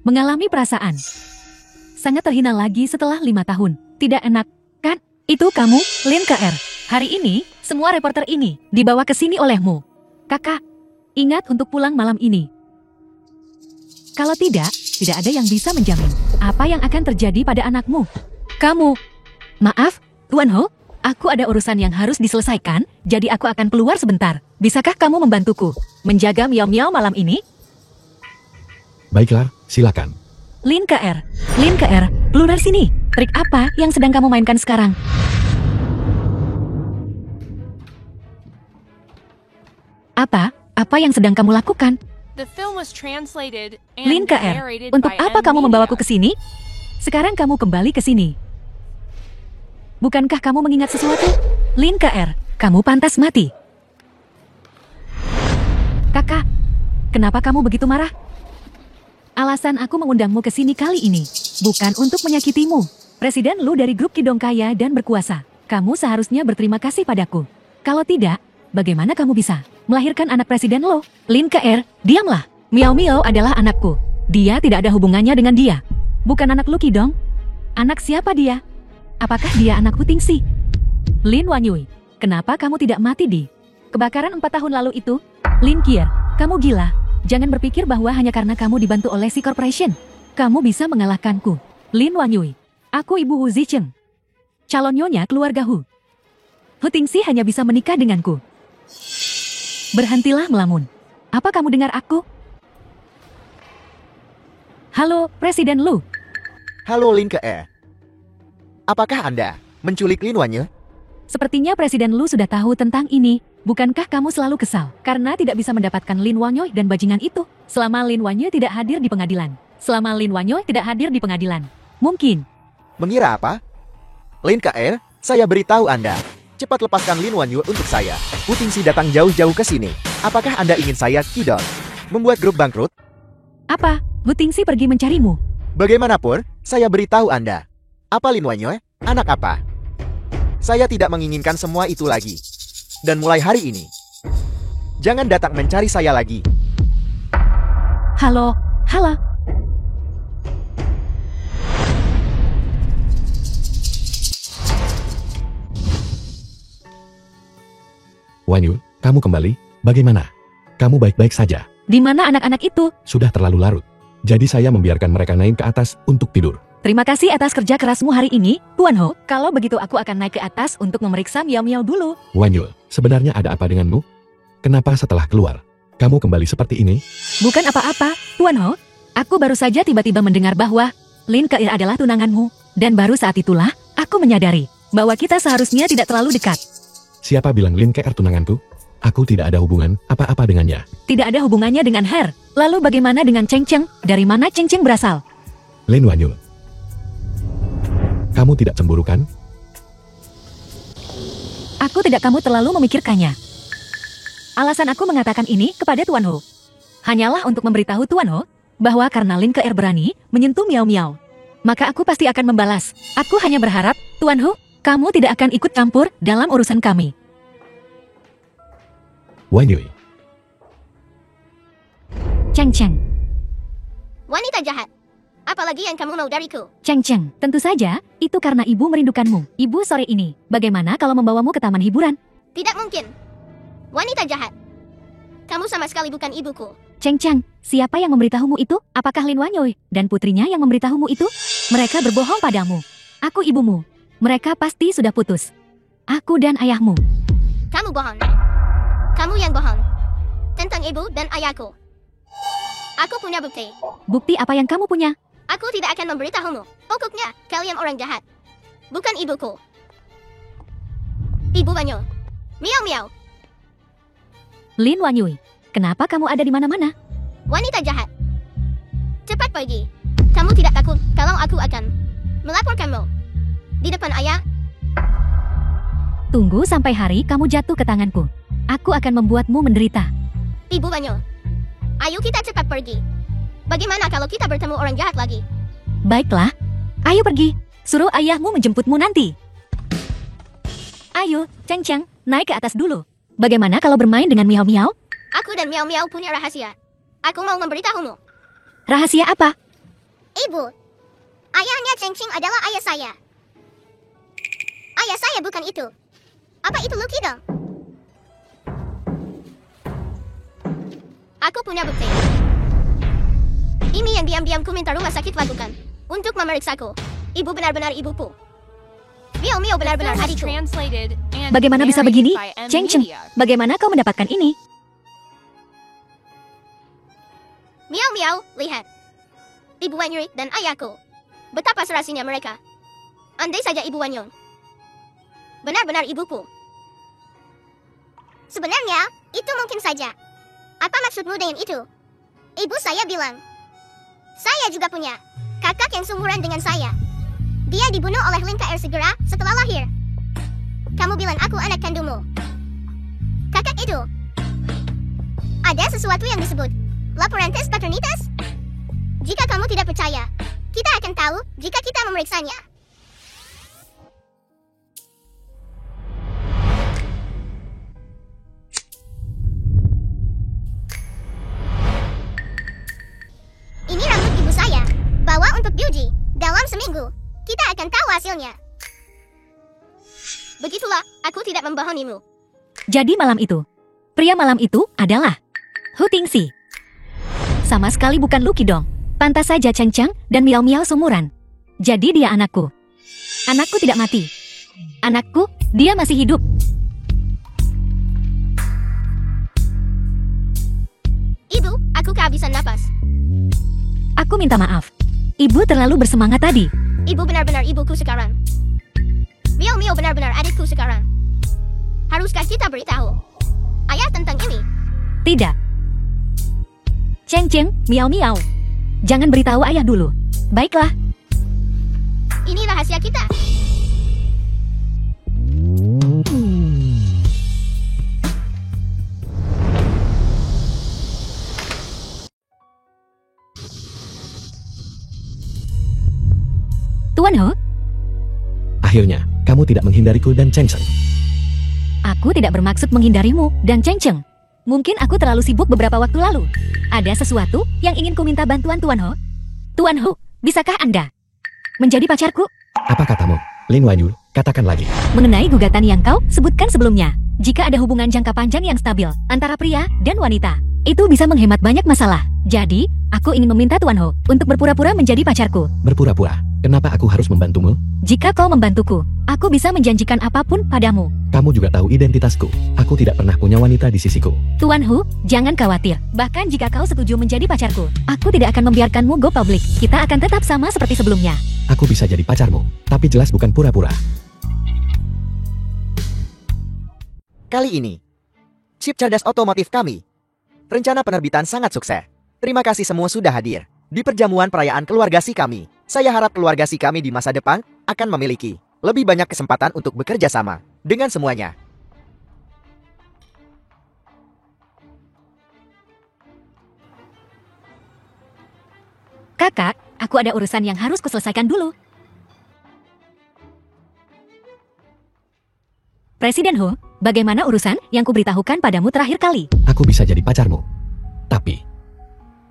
mengalami perasaan sangat terhina lagi setelah 5 tahun. Tidak enak, kan? Itu kamu, Lin Keer. Hari ini, semua reporter ini dibawa ke sini olehmu. Kakak, ingat untuk pulang malam ini. Kalau tidak ada yang bisa menjamin apa yang akan terjadi pada anakmu. Kamu, maaf, Tuan Ho, aku ada urusan yang harus diselesaikan, jadi aku akan keluar sebentar. Bisakah kamu membantuku menjaga Miao malam ini? Baiklah, silakan. Lin Keer, keluar sini. Trik apa yang sedang kamu mainkan sekarang? Apa yang sedang kamu lakukan? The film was translated Lin and Keer, narrated untuk by apa N kamu membawaku Media. ke sini? Sekarang kamu kembali ke sini. Bukankah kamu mengingat sesuatu? Lin Keer, kamu pantas mati. Kakak, kenapa kamu begitu marah? Alasan aku mengundangmu ke sini kali ini bukan untuk menyakitimu. Presiden Lu dari grup Kidong kaya dan berkuasa. Kamu seharusnya berterima kasih padaku. Kalau tidak, bagaimana kamu bisa melahirkan anak Presiden Lu? Lin Keer, diamlah. Miao adalah anakku. Dia tidak ada hubungannya dengan dia. Bukan anak Lu Kidong. Anak siapa dia? Apakah dia anak Hu Tingxi? Lin Wanyui, kenapa kamu tidak mati di kebakaran 4 tahun lalu itu? Lin Keer, kamu gila. Jangan berpikir bahwa hanya karena kamu dibantu oleh si corporation, kamu bisa mengalahkanku. Lin Wanyui, aku ibu Hu Zicheng, calon nyonya keluarga Hu. Hu Tingxi hanya bisa menikah denganku. Berhentilah melamun. Apa kamu dengar aku? Halo, Presiden Lu. Halo Lin Keer. Apakah Anda menculik Lin Wanyui? Sepertinya Presiden Lu sudah tahu tentang ini. Bukankah kamu selalu kesal karena tidak bisa mendapatkan Lin Wanyui dan bajingan itu? Selama Lin Wanyui tidak hadir di pengadilan. Mungkin. Mengira apa? Lin Keer, saya beritahu Anda. Cepat lepaskan Lin Wanyui untuk saya. Hu Tingxi datang jauh-jauh ke sini. Apakah Anda ingin saya Kidong membuat grup bangkrut? Apa? Hu Tingxi pergi mencarimu. Bagaimanapun, saya beritahu Anda. Apa Lin Wanyui? Anak apa? Saya tidak menginginkan semua itu lagi. Dan mulai hari ini, jangan datang mencari saya lagi. Halo. Wanyui, kamu kembali? Bagaimana? Kamu baik-baik saja? Di mana anak-anak itu? Sudah terlalu larut. Jadi saya membiarkan mereka naik ke atas untuk tidur. Terima kasih atas kerja kerasmu hari ini, Tuan Ho. Kalau begitu aku akan naik ke atas untuk memeriksa Miao dulu. Wanyui, sebenarnya ada apa denganmu? Kenapa setelah keluar, kamu kembali seperti ini? Bukan apa-apa, Tuan Ho. Aku baru saja tiba-tiba mendengar bahwa Lin Keer adalah tunanganmu. Dan baru saat itulah, aku menyadari bahwa kita seharusnya tidak terlalu dekat. Siapa bilang Lin Keer tunanganku? Aku tidak ada hubungan apa-apa dengannya. Tidak ada hubungannya dengan Her. Lalu bagaimana dengan Cheng? Dari mana Cheng berasal? Lin Wanyui, kamu tidak cemburu kan? Aku tidak, kamu terlalu memikirkannya. Alasan aku mengatakan ini kepada Tuan Ho hanyalah untuk memberitahu Tuan Ho bahwa karena Lin Ke'er berani menyentuh Miao Miao, maka aku pasti akan membalas. Aku hanya berharap, Tuan Ho, kamu tidak akan ikut campur dalam urusan kami. Wan Yui, Cheng Cheng. Wanita jahat. Apalagi yang kamu mau dariku? Cheng Cheng, tentu saja, itu karena ibu merindukanmu. Ibu sore ini, bagaimana kalau membawamu ke taman hiburan? Tidak mungkin. Wanita jahat. Kamu sama sekali bukan ibuku. Cheng Cheng, siapa yang memberitahumu itu? Apakah Lin Wanyoy dan putrinya yang memberitahumu itu? Mereka berbohong padamu. Aku ibumu. Mereka pasti sudah putus. Aku dan ayahmu. Kamu bohong. Kamu yang bohong. Tentang ibu dan ayahku. Aku punya bukti. Bukti apa yang kamu punya? Aku tidak akan memberitahumu. Pokoknya, kalian orang jahat. Bukan ibuku. Ibu Wanyo. Miao Miao. Lin Wanyoy, kenapa kamu ada di mana-mana? Wanita jahat. Cepat pergi. Kamu tidak takut kalau aku akan melaporkanmu di depan ayah? Tunggu sampai hari kamu jatuh ke tanganku. Aku akan membuatmu menderita. Ibu Wanyo. Ayo kita cepat pergi. Bagaimana kalau kita bertemu orang jahat lagi? Baiklah, ayo pergi. Suruh ayahmu menjemputmu nanti. Ayo, Cheng Cheng, naik ke atas dulu. Bagaimana kalau bermain dengan Miao Miao? Aku dan Miao Miao punya rahasia. Aku mau memberitahumu. Rahasia apa? Ibu, ayahnya Cheng Cheng adalah ayah saya. Ayah saya bukan itu. Apa itu Lucky dong? Aku punya bukti. Ini yang diam-diam ku minta rumah sakit lakukan untuk memeriksaku. Ibu benar-benar ibuku. Miao Miao The benar-benar film was adikku. translated and Bagaimana bisa narrated begini? by M Cheng Cheng, Media. bagaimana kau mendapatkan ini? Miao Miao, lihat. Ibu Wanyuri dan ayahku. Betapa serasinya mereka. Andai saja Ibu Wanyong benar-benar ibuku. Sebenarnya, itu mungkin saja. Apa maksudmu dengan itu? Ibu saya bilang, saya juga punya kakak yang seumuran dengan saya. Dia dibunuh oleh Lin Ke'er segera setelah lahir. Kamu bilang aku anak kandungmu. Kakak itu. Ada sesuatu yang disebut laporan tes paternitas? Jika kamu tidak percaya, kita akan tahu jika kita memeriksanya. Ini rambut ibu saya. Bawa untuk diuji. Dalam seminggu, kita akan tahu hasilnya. Begitulah, aku tidak membohongimu. Jadi malam itu, pria malam itu adalah Hu Tingxi. Sama sekali bukan Lucky dong. Pantas saja Cheng Cheng dan Miao Miao sumuran. Jadi dia anakku. Anakku tidak mati. Anakku, dia masih hidup. Ibu, aku kehabisan napas. Aku minta maaf. Ibu terlalu bersemangat tadi. Ibu benar-benar ibuku sekarang. Miao Miao benar-benar adikku sekarang. Haruskah kita beritahu ayah tentang ini? Tidak. Cheng Cheng, Miao Miao. Jangan beritahu ayah dulu. Baiklah. Ini rahasia kita. Tuan Ho, akhirnya, kamu tidak menghindariku dan Cheng Cheng. aku tidak bermaksud menghindarimu dan Cheng Cheng. Mungkin aku terlalu sibuk beberapa waktu lalu. Ada sesuatu yang ingin ku minta bantuan Tuan Ho. Tuan Ho, bisakah Anda menjadi pacarku? Apa katamu, Lin Wanyu? Katakan lagi. Mengenai gugatan yang kau sebutkan sebelumnya, jika ada hubungan jangka panjang yang stabil antara pria dan wanita, itu bisa menghemat banyak masalah. Jadi, aku ingin meminta Tuan Ho untuk berpura-pura menjadi pacarku. Berpura-pura. Kenapa aku harus membantumu? Jika kau membantuku, aku bisa menjanjikan apapun padamu. Kamu juga tahu identitasku. Aku tidak pernah punya wanita di sisiku. Tuan Hu, jangan khawatir. Bahkan jika kau setuju menjadi pacarku, aku tidak akan membiarkanmu go public. Kita akan tetap sama seperti sebelumnya. Aku bisa jadi pacarmu, tapi jelas bukan pura-pura. Kali ini, chip cerdas otomotif kami. Rencana penerbitan sangat sukses. Terima kasih semua sudah hadir di perjamuan perayaan keluarga si kami. Saya harap keluarga si kami di masa depan akan memiliki lebih banyak kesempatan untuk bekerja sama dengan semuanya. Kakak, aku ada urusan yang harus kuselesaikan dulu. Presiden Ho, bagaimana urusan yang kuberitahukan padamu terakhir kali? Aku bisa jadi pacarmu. Tapi,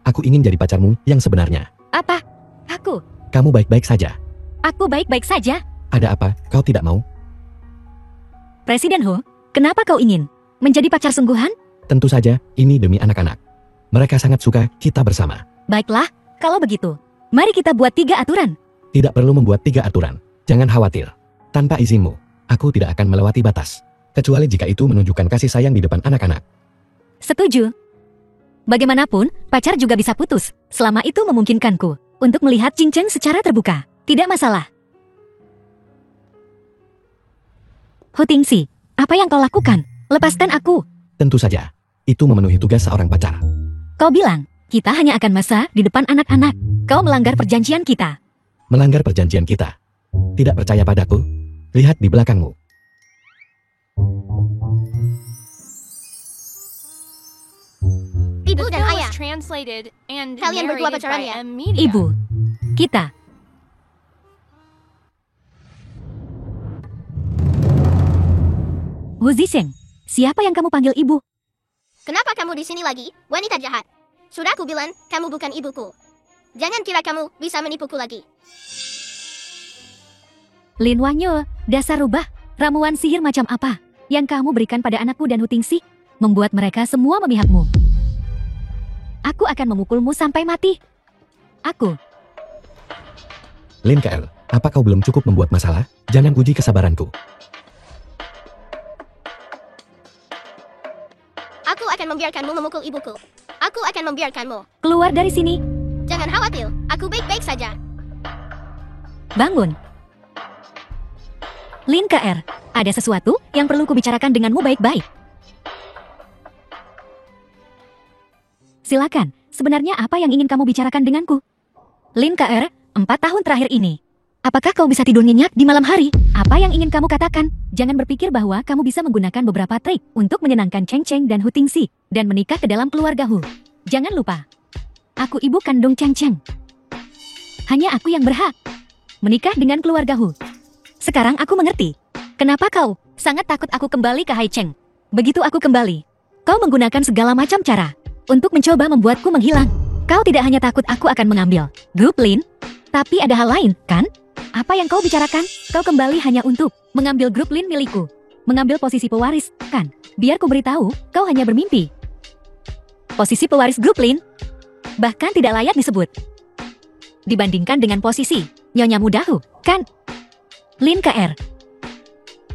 aku ingin jadi pacarmu yang sebenarnya. Apa? Aku? Kamu baik-baik saja. Aku baik-baik saja. Ada apa, kau tidak mau? Presiden Ho, kenapa kau ingin menjadi pacar sungguhan? Tentu saja, ini demi anak-anak. Mereka sangat suka kita bersama. Baiklah, kalau begitu, mari kita buat 3 aturan. Tidak perlu membuat 3 aturan. Jangan khawatir. Tanpa izinmu, aku tidak akan melewati batas. Kecuali jika itu menunjukkan kasih sayang di depan anak-anak. Setuju. Bagaimanapun, pacar juga bisa putus, selama itu memungkinkanku untuk melihat cincin secara terbuka. Tidak masalah. Ho Tingxi, apa yang kau lakukan? Lepaskan aku. Tentu saja, itu memenuhi tugas seorang pacar. Kau bilang, kita hanya akan mesra di depan anak-anak. Kau melanggar perjanjian kita. Melanggar perjanjian kita. Tidak percaya padaku? Lihat di belakangmu. Ibu The dan film ayah. was translated and Kalian berdua narrated pacaran by ya? Media. Ibu, kita. Wu Zixing, siapa yang kamu panggil ibu? Kenapa kamu di sini lagi, wanita jahat? Sudah aku bilang, kamu bukan ibuku. Jangan kira kamu bisa menipuku lagi. Lin Wanyo, dasar rubah, ramuan sihir macam apa yang kamu berikan pada anakku dan Hu Tingxi, membuat mereka semua memihakmu. Aku akan memukulmu sampai mati. Aku. Lin KL, apa kau belum cukup membuat masalah? Jangan uji kesabaranku. Aku akan membiarkanmu memukul ibuku. Aku akan membiarkanmu. Keluar dari sini. Jangan khawatir, aku baik-baik saja. Bangun. Lin KR, ada sesuatu yang perlu kubicarakan denganmu baik-baik. Silakan, sebenarnya apa yang ingin kamu bicarakan denganku? Lin KR, 4 tahun terakhir ini. Apakah kau bisa tidur nyenyak di malam hari? Apa yang ingin kamu katakan? Jangan berpikir bahwa kamu bisa menggunakan beberapa trik untuk menyenangkan Cheng Cheng dan Hu Tingxi dan menikah ke dalam keluarga Hu. Jangan lupa, aku ibu kandung Cheng Cheng. Hanya aku yang berhak menikah dengan keluarga Hu. Sekarang aku mengerti. Kenapa kau sangat takut aku kembali ke Haicheng? Begitu aku kembali, kau menggunakan segala macam cara untuk mencoba membuatku menghilang. Kau tidak hanya takut aku akan mengambil grup Lin, tapi ada hal lain, kan? Apa yang kau bicarakan? Kau kembali hanya untuk mengambil grup Lin milikku. Mengambil posisi pewaris, kan? Biar ku beritahu, kau hanya bermimpi. Posisi pewaris grup Lin bahkan tidak layak disebut dibandingkan dengan posisi Nyonya Muda Hu, kan? Lin KR,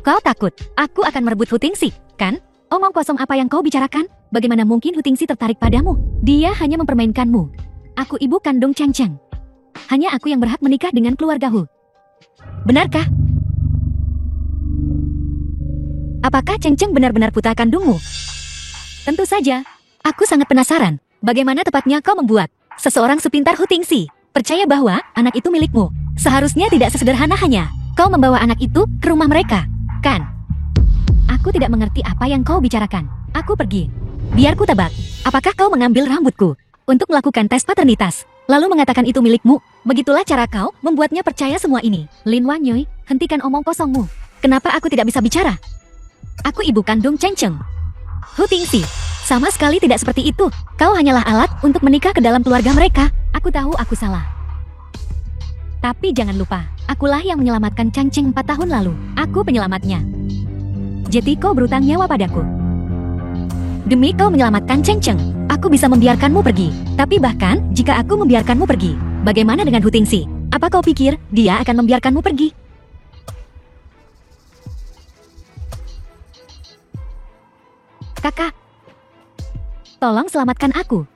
kau takut aku akan merebut Hu Tingxi, kan? Omong kosong apa yang kau bicarakan? Bagaimana mungkin Hu Tingxi tertarik padamu? Dia hanya mempermainkanmu. Aku ibu kandung Cheng Cheng. Hanya aku yang berhak menikah dengan keluarga Hu. Benarkah? Apakah Cheng Cheng benar-benar putra kandungmu? Tentu saja. Aku sangat penasaran. Bagaimana tepatnya kau membuat seseorang sepintar Hu Tingxi percaya bahwa anak itu milikmu? Seharusnya tidak sesederhana hanya kau membawa anak itu ke rumah mereka, kan? Aku tidak mengerti apa yang kau bicarakan. Aku pergi. Biar ku tebak, apakah kau mengambil rambutku untuk melakukan tes paternitas, lalu mengatakan itu milikmu? Begitulah cara kau membuatnya percaya semua ini. Lin Wanyoy, hentikan omong kosongmu. Kenapa aku tidak bisa bicara? Aku ibu kandung Cheng Cheng. Hu Tingxi, sama sekali tidak seperti itu. Kau hanyalah alat untuk menikah ke dalam keluarga mereka. Aku tahu aku salah. Tapi jangan lupa, akulah yang menyelamatkan Cheng Cheng 4 tahun lalu. Aku penyelamatnya. Jadi kau berutang nyawa padaku. Demi kau menyelamatkan Cheng Cheng, aku bisa membiarkanmu pergi. Tapi bahkan, jika aku membiarkanmu pergi, bagaimana dengan Hu Tingxi? Apa kau pikir dia akan membiarkanmu pergi? Kakak, tolong selamatkan aku.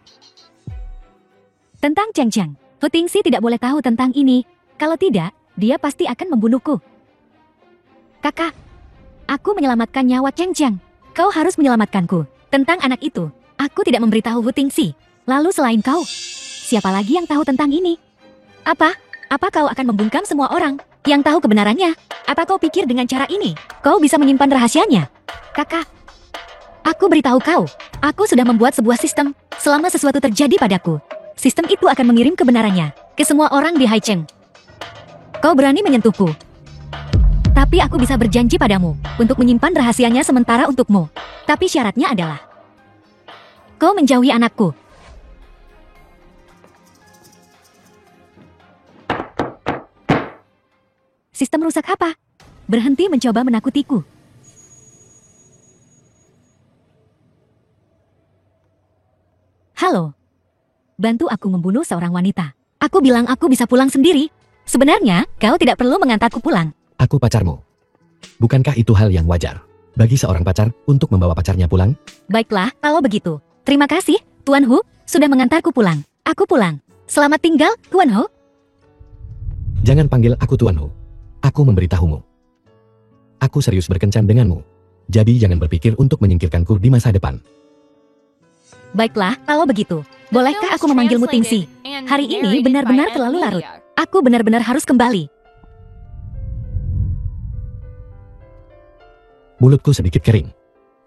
Tentang Cheng Cheng, Hu Tingxi tidak boleh tahu tentang ini. Kalau tidak, dia pasti akan membunuhku. Kakak, aku menyelamatkan nyawa Cheng Cheng. Kau harus menyelamatkanku. Tentang anak itu, aku tidak memberitahu Hu Tingxi. Lalu selain kau, siapa lagi yang tahu tentang ini? Apa? Apa kau akan membungkam semua orang yang tahu kebenarannya? Apa kau pikir dengan cara ini, kau bisa menyimpan rahasianya? Kakak, aku beritahu kau, aku sudah membuat sebuah sistem selama sesuatu terjadi padaku. sistem itu akan mengirim kebenarannya ke semua orang di Haicheng. Kau berani menyentuhku. Tapi aku bisa berjanji padamu untuk menyimpan rahasianya sementara untukmu. Tapi syaratnya adalah kau menjauhi anakku. Sistem rusak apa? Berhenti mencoba menakutiku. Halo. Bantu aku membunuh seorang wanita. Aku bilang aku bisa pulang sendiri. Sebenarnya, kau tidak perlu mengantarku pulang. Aku pacarmu. Bukankah itu hal yang wajar bagi seorang pacar untuk membawa pacarnya pulang? Baiklah, kalau begitu. Terima kasih, Tuan Hu, sudah mengantarku pulang. Aku pulang. Selamat tinggal, Tuan Hu. Jangan panggil aku Tuan Hu. Aku memberitahumu. Aku serius berkencan denganmu. Jadi jangan berpikir untuk menyingkirkanku di masa depan. Baiklah, kalau begitu. Bolehkah aku memanggilmu Tingsi? Hari ini benar-benar terlalu larut. Aku benar-benar harus kembali. Mulutku sedikit kering.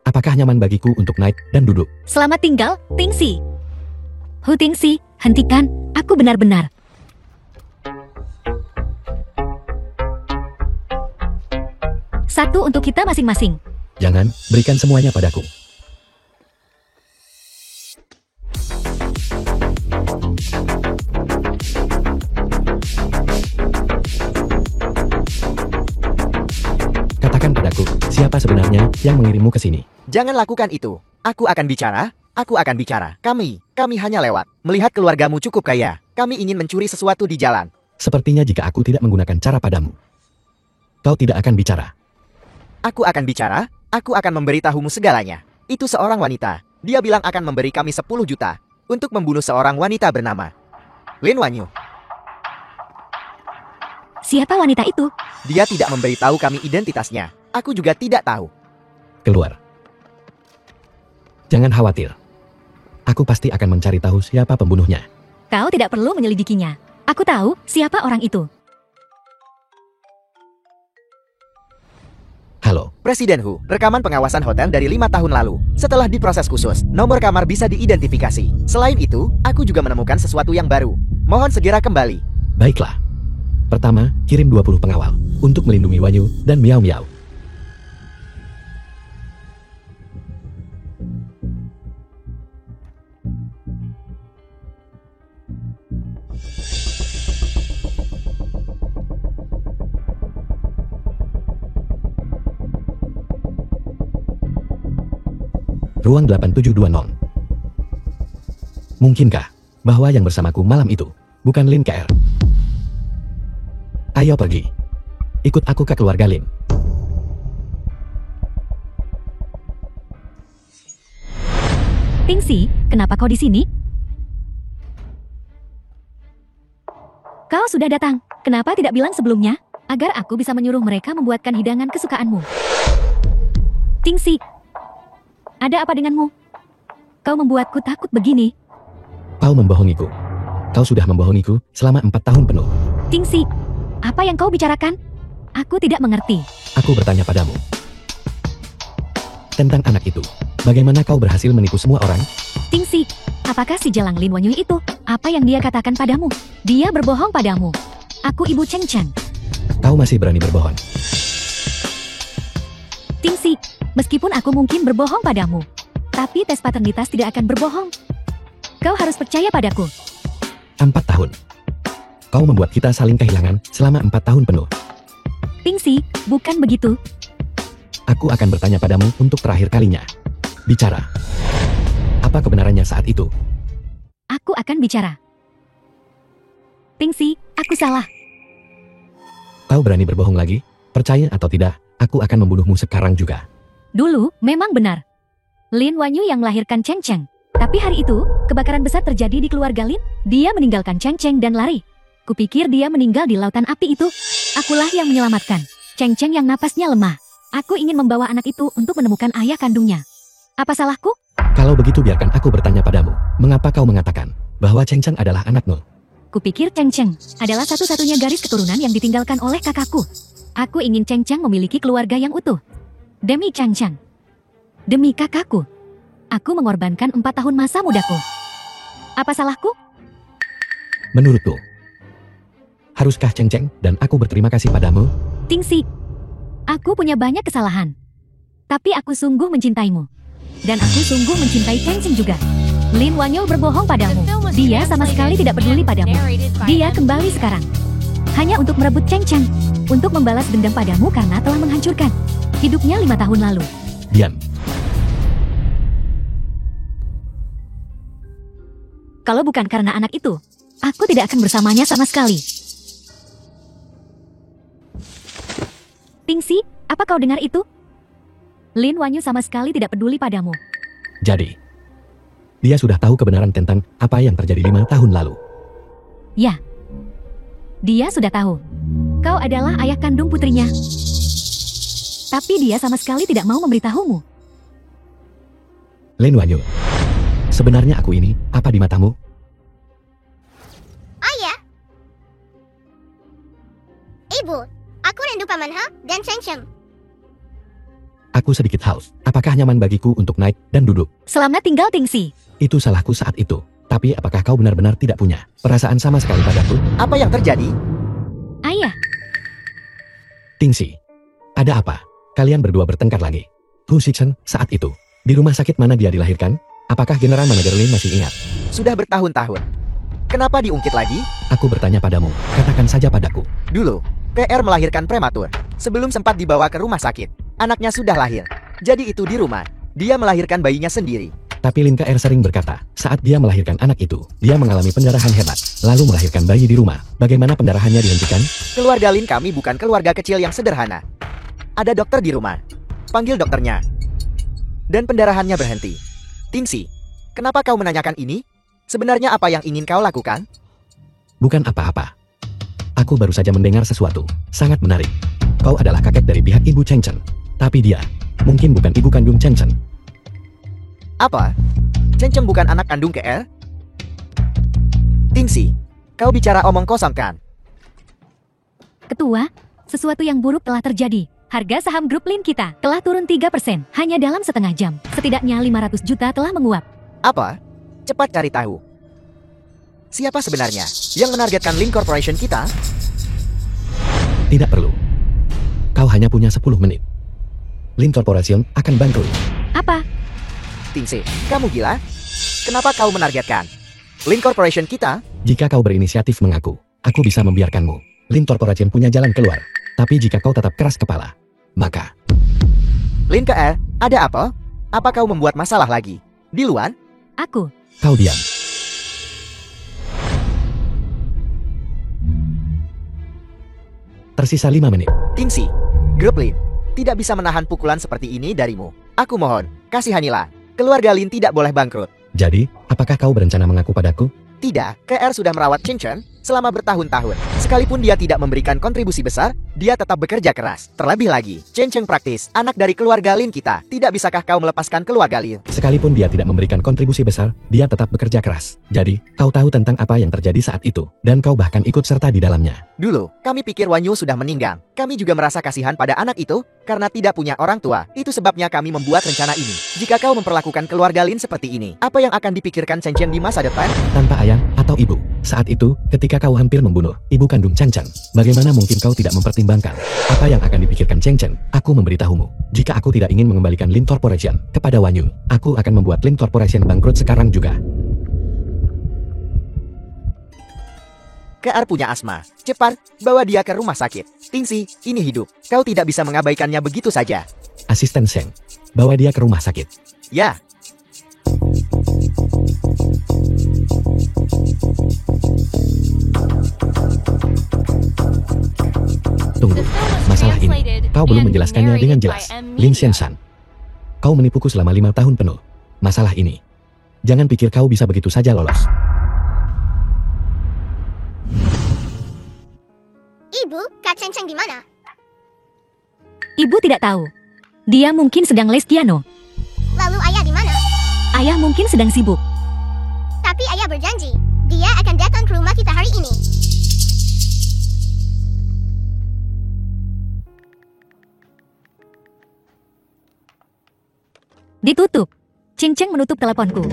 Apakah nyaman bagiku untuk naik dan duduk? Selamat tinggal, Tingsi. Hu Tingsi, hentikan. Aku benar-benar. Satu untuk kita masing-masing. Jangan, berikan semuanya padaku. Katakan padaku, siapa sebenarnya yang mengirimmu ke sini? Jangan lakukan itu. Aku akan bicara. Aku akan bicara. Kami hanya lewat. Melihat keluargamu cukup kaya. Kami ingin mencuri sesuatu di jalan. Sepertinya jika aku tidak menggunakan cara padamu, kau tidak akan bicara. Aku akan bicara. Aku akan memberitahumu segalanya. Itu seorang wanita. Dia bilang akan memberi kami 10 juta untuk membunuh seorang wanita bernama Lin Wanyu. Siapa wanita itu? Dia tidak memberitahu kami identitasnya. Aku juga tidak tahu. Keluar. Jangan khawatir. Aku pasti akan mencari tahu siapa pembunuhnya. Kau tidak perlu menyelidikinya. Aku tahu siapa orang itu. Halo. Presiden Hu, rekaman pengawasan hotel dari 5 tahun lalu. Setelah diproses khusus, nomor kamar bisa diidentifikasi. Selain itu, aku juga menemukan sesuatu yang baru. Mohon segera kembali. Baiklah. Pertama, kirim 20 pengawal untuk melindungi Wanyu dan Miao Miao. Ruang 8720. Mungkinkah bahwa yang bersamaku malam itu bukan Lin KR? Ayo pergi. Ikut aku ke keluarga Lin. Tingsi, kenapa kau di sini? Kau sudah datang. Kenapa tidak bilang sebelumnya? Agar aku bisa menyuruh mereka membuatkan hidangan kesukaanmu. Tingsi, ada apa denganmu? Kau membuatku takut begini. Kau membohongiku. Kau sudah membohongiku selama 4 tahun penuh. Tingsi, apa yang kau bicarakan? Aku tidak mengerti. Aku bertanya padamu tentang anak itu. Bagaimana kau berhasil menipu semua orang? Tingsi, apakah si Jalang Lin Wanyu itu? Apa yang dia katakan padamu? Dia berbohong padamu. Aku Ibu Cheng Cheng. Kau masih berani berbohong. Tingsi, meskipun aku mungkin berbohong padamu, tapi tes paternitas tidak akan berbohong. Kau harus percaya padaku. 4 tahun. Kau membuat kita saling kehilangan selama 4 tahun penuh. Tingsi, bukan begitu. Aku akan bertanya padamu untuk terakhir kalinya. Bicara. Apa kebenarannya saat itu? Aku akan bicara. Tingsi, aku salah. Kau berani berbohong lagi? Percaya atau tidak, aku akan membunuhmu sekarang juga. Dulu, memang benar. Lin Wanyu yang melahirkan Cheng Cheng. Tapi hari itu, kebakaran besar terjadi di keluarga Lin. Dia meninggalkan Cheng Cheng dan lari. Kupikir dia meninggal di lautan api itu. Akulah yang menyelamatkan Cheng Cheng yang napasnya lemah. Aku ingin membawa anak itu untuk menemukan ayah kandungnya. Apa salahku? Kalau begitu biarkan aku bertanya padamu. Mengapa kau mengatakan bahwa Cheng Cheng adalah anakmu? Kupikir Cheng Cheng adalah satu-satunya garis keturunan yang ditinggalkan oleh kakakku. Aku ingin Cheng Cheng memiliki keluarga yang utuh. Demi Cheng Cheng. Demi kakakku. Aku mengorbankan 4 tahun masa mudaku. Apa salahku? Menurutku, haruskah Cheng Cheng dan aku berterima kasih padamu? Tingsi, aku punya banyak kesalahan. Tapi aku sungguh mencintaimu. Dan aku sungguh mencintai Cheng Cheng juga. Lin Wanyo berbohong padamu. Dia sama sekali tidak peduli padamu. Dia kembali sekarang. Hanya untuk merebut Cheng Cheng. Untuk membalas dendam padamu karena telah menghancurkan hidupnya 5 tahun lalu. Diam. Kalau bukan karena anak itu, aku tidak akan bersamanya sama sekali. Tingsi, apa kau dengar itu? Lin Wanyo sama sekali tidak peduli padamu. Jadi, dia sudah tahu kebenaran tentang apa yang terjadi 5 tahun lalu. Ya, dia sudah tahu. Kau adalah ayah kandung putrinya. Tapi dia sama sekali tidak mau memberitahumu. Lin Wanyo, sebenarnya aku ini apa di matamu? Ayah. Ibu, aku rindu Paman Ha dan Cheng Cheng. Aku sedikit haus. Apakah nyaman bagiku untuk naik dan duduk? Selamat tinggal Tingsi. Itu salahku saat itu. Tapi apakah kau benar-benar tidak punya perasaan sama sekali padaku? Apa yang terjadi? Ayah, Tingsi, ada apa? Kalian berdua bertengkar lagi. Hu Shixen saat itu, di rumah sakit mana dia dilahirkan? Apakah General Manager Lin masih ingat? Sudah bertahun-tahun. Kenapa diungkit lagi? Aku bertanya padamu, katakan saja padaku. Dulu, PR melahirkan prematur. Sebelum sempat dibawa ke rumah sakit, anaknya sudah lahir. Jadi itu di rumah, dia melahirkan bayinya sendiri. Tapi Lin KR sering berkata, saat dia melahirkan anak itu, dia mengalami pendarahan hebat, lalu melahirkan bayi di rumah. Bagaimana pendarahannya dihentikan? Keluarga Lin kami bukan keluarga kecil yang sederhana. Ada dokter di rumah. Panggil dokternya. Dan pendarahannya berhenti. Tingsi, kenapa kau menanyakan ini? Sebenarnya apa yang ingin kau lakukan? Bukan apa-apa. Aku baru saja mendengar sesuatu, sangat menarik. Kau adalah kakek dari pihak ibu Cheng Cheng. Tapi dia, mungkin bukan ibu kandung Cheng Cheng. Apa? Cheng Cheng bukan anak kandung KR? Tingsi, kau bicara omong kosong kan? Ketua, sesuatu yang buruk telah terjadi. Harga saham grup Lin kita telah turun 3% hanya dalam setengah jam. Setidaknya 500 juta telah menguap. Apa? Cepat cari tahu. Siapa sebenarnya yang menargetkan Lin Corporation kita? Tidak perlu. Kau hanya punya 10 menit. Lin Corporation akan bangkrut. Apa? Tingsi, kamu gila? Kenapa kau menargetkan Lin Corporation kita? Jika kau berinisiatif mengaku, aku bisa membiarkanmu. Lin Corporation punya jalan keluar. Tapi jika kau tetap keras kepala, maka... Lin KR, ada apa? Apa kau membuat masalah lagi? Di luar? Aku. Kau diam. Tersisa 5 menit. Tingsi, grup Lin tidak bisa menahan pukulan seperti ini darimu. Aku mohon, kasihanilah. Keluarga Lin tidak boleh bangkrut. Jadi, apakah kau berencana mengaku padaku? Tidak, KR sudah merawat Cheng Cheng selama bertahun-tahun. Sekalipun dia tidak memberikan kontribusi besar, dia tetap bekerja keras. Terlebih lagi, Cheng Cheng praktis, anak dari keluarga Lin kita. Tidak bisakah kau melepaskan keluarga Lin? Sekalipun dia tidak memberikan kontribusi besar, dia tetap bekerja keras. Jadi, kau tahu tentang apa yang terjadi saat itu, dan kau bahkan ikut serta di dalamnya. Dulu, kami pikir Wanyu sudah meninggal. Kami juga merasa kasihan pada anak itu, karena tidak punya orang tua. Itu sebabnya kami membuat rencana ini. Jika kau memperlakukan keluarga Lin seperti ini, apa yang akan dipikirkan Cheng Cheng di masa depan? Tanpa ayah atau ibu. Saat itu, ketika kau hampir membunuh ibu kandung Cheng Cheng, bagaimana mungkin kau tidak mempertimbangkan apa yang akan dipikirkan Cheng Cheng? Aku memberitahumu, jika aku tidak ingin mengembalikan Lin Corporation kepada Wanyu, aku akan membuat Lin Corporation bangkrut sekarang juga. KR punya asma. Cepat, bawa dia ke rumah sakit. Tingsi, ini hidup. Kau tidak bisa mengabaikannya begitu saja. Asisten Sheng, bawa dia ke rumah sakit. Ya. Tunggu, masalah ini, kau belum menjelaskannya dengan jelas. Lin Xianshan, kau menipuku selama 5 tahun penuh. Masalah ini, jangan pikir kau bisa begitu saja lolos. Ibu, Kak Cheng Cheng di mana? Ibu tidak tahu. Dia mungkin sedang les piano. Lalu ayah di mana? Ayah mungkin sedang sibuk. Tapi ayah berjanji, dia akan datang ke rumah kita hari ini. Ditutup. Cheng Cheng menutup teleponku.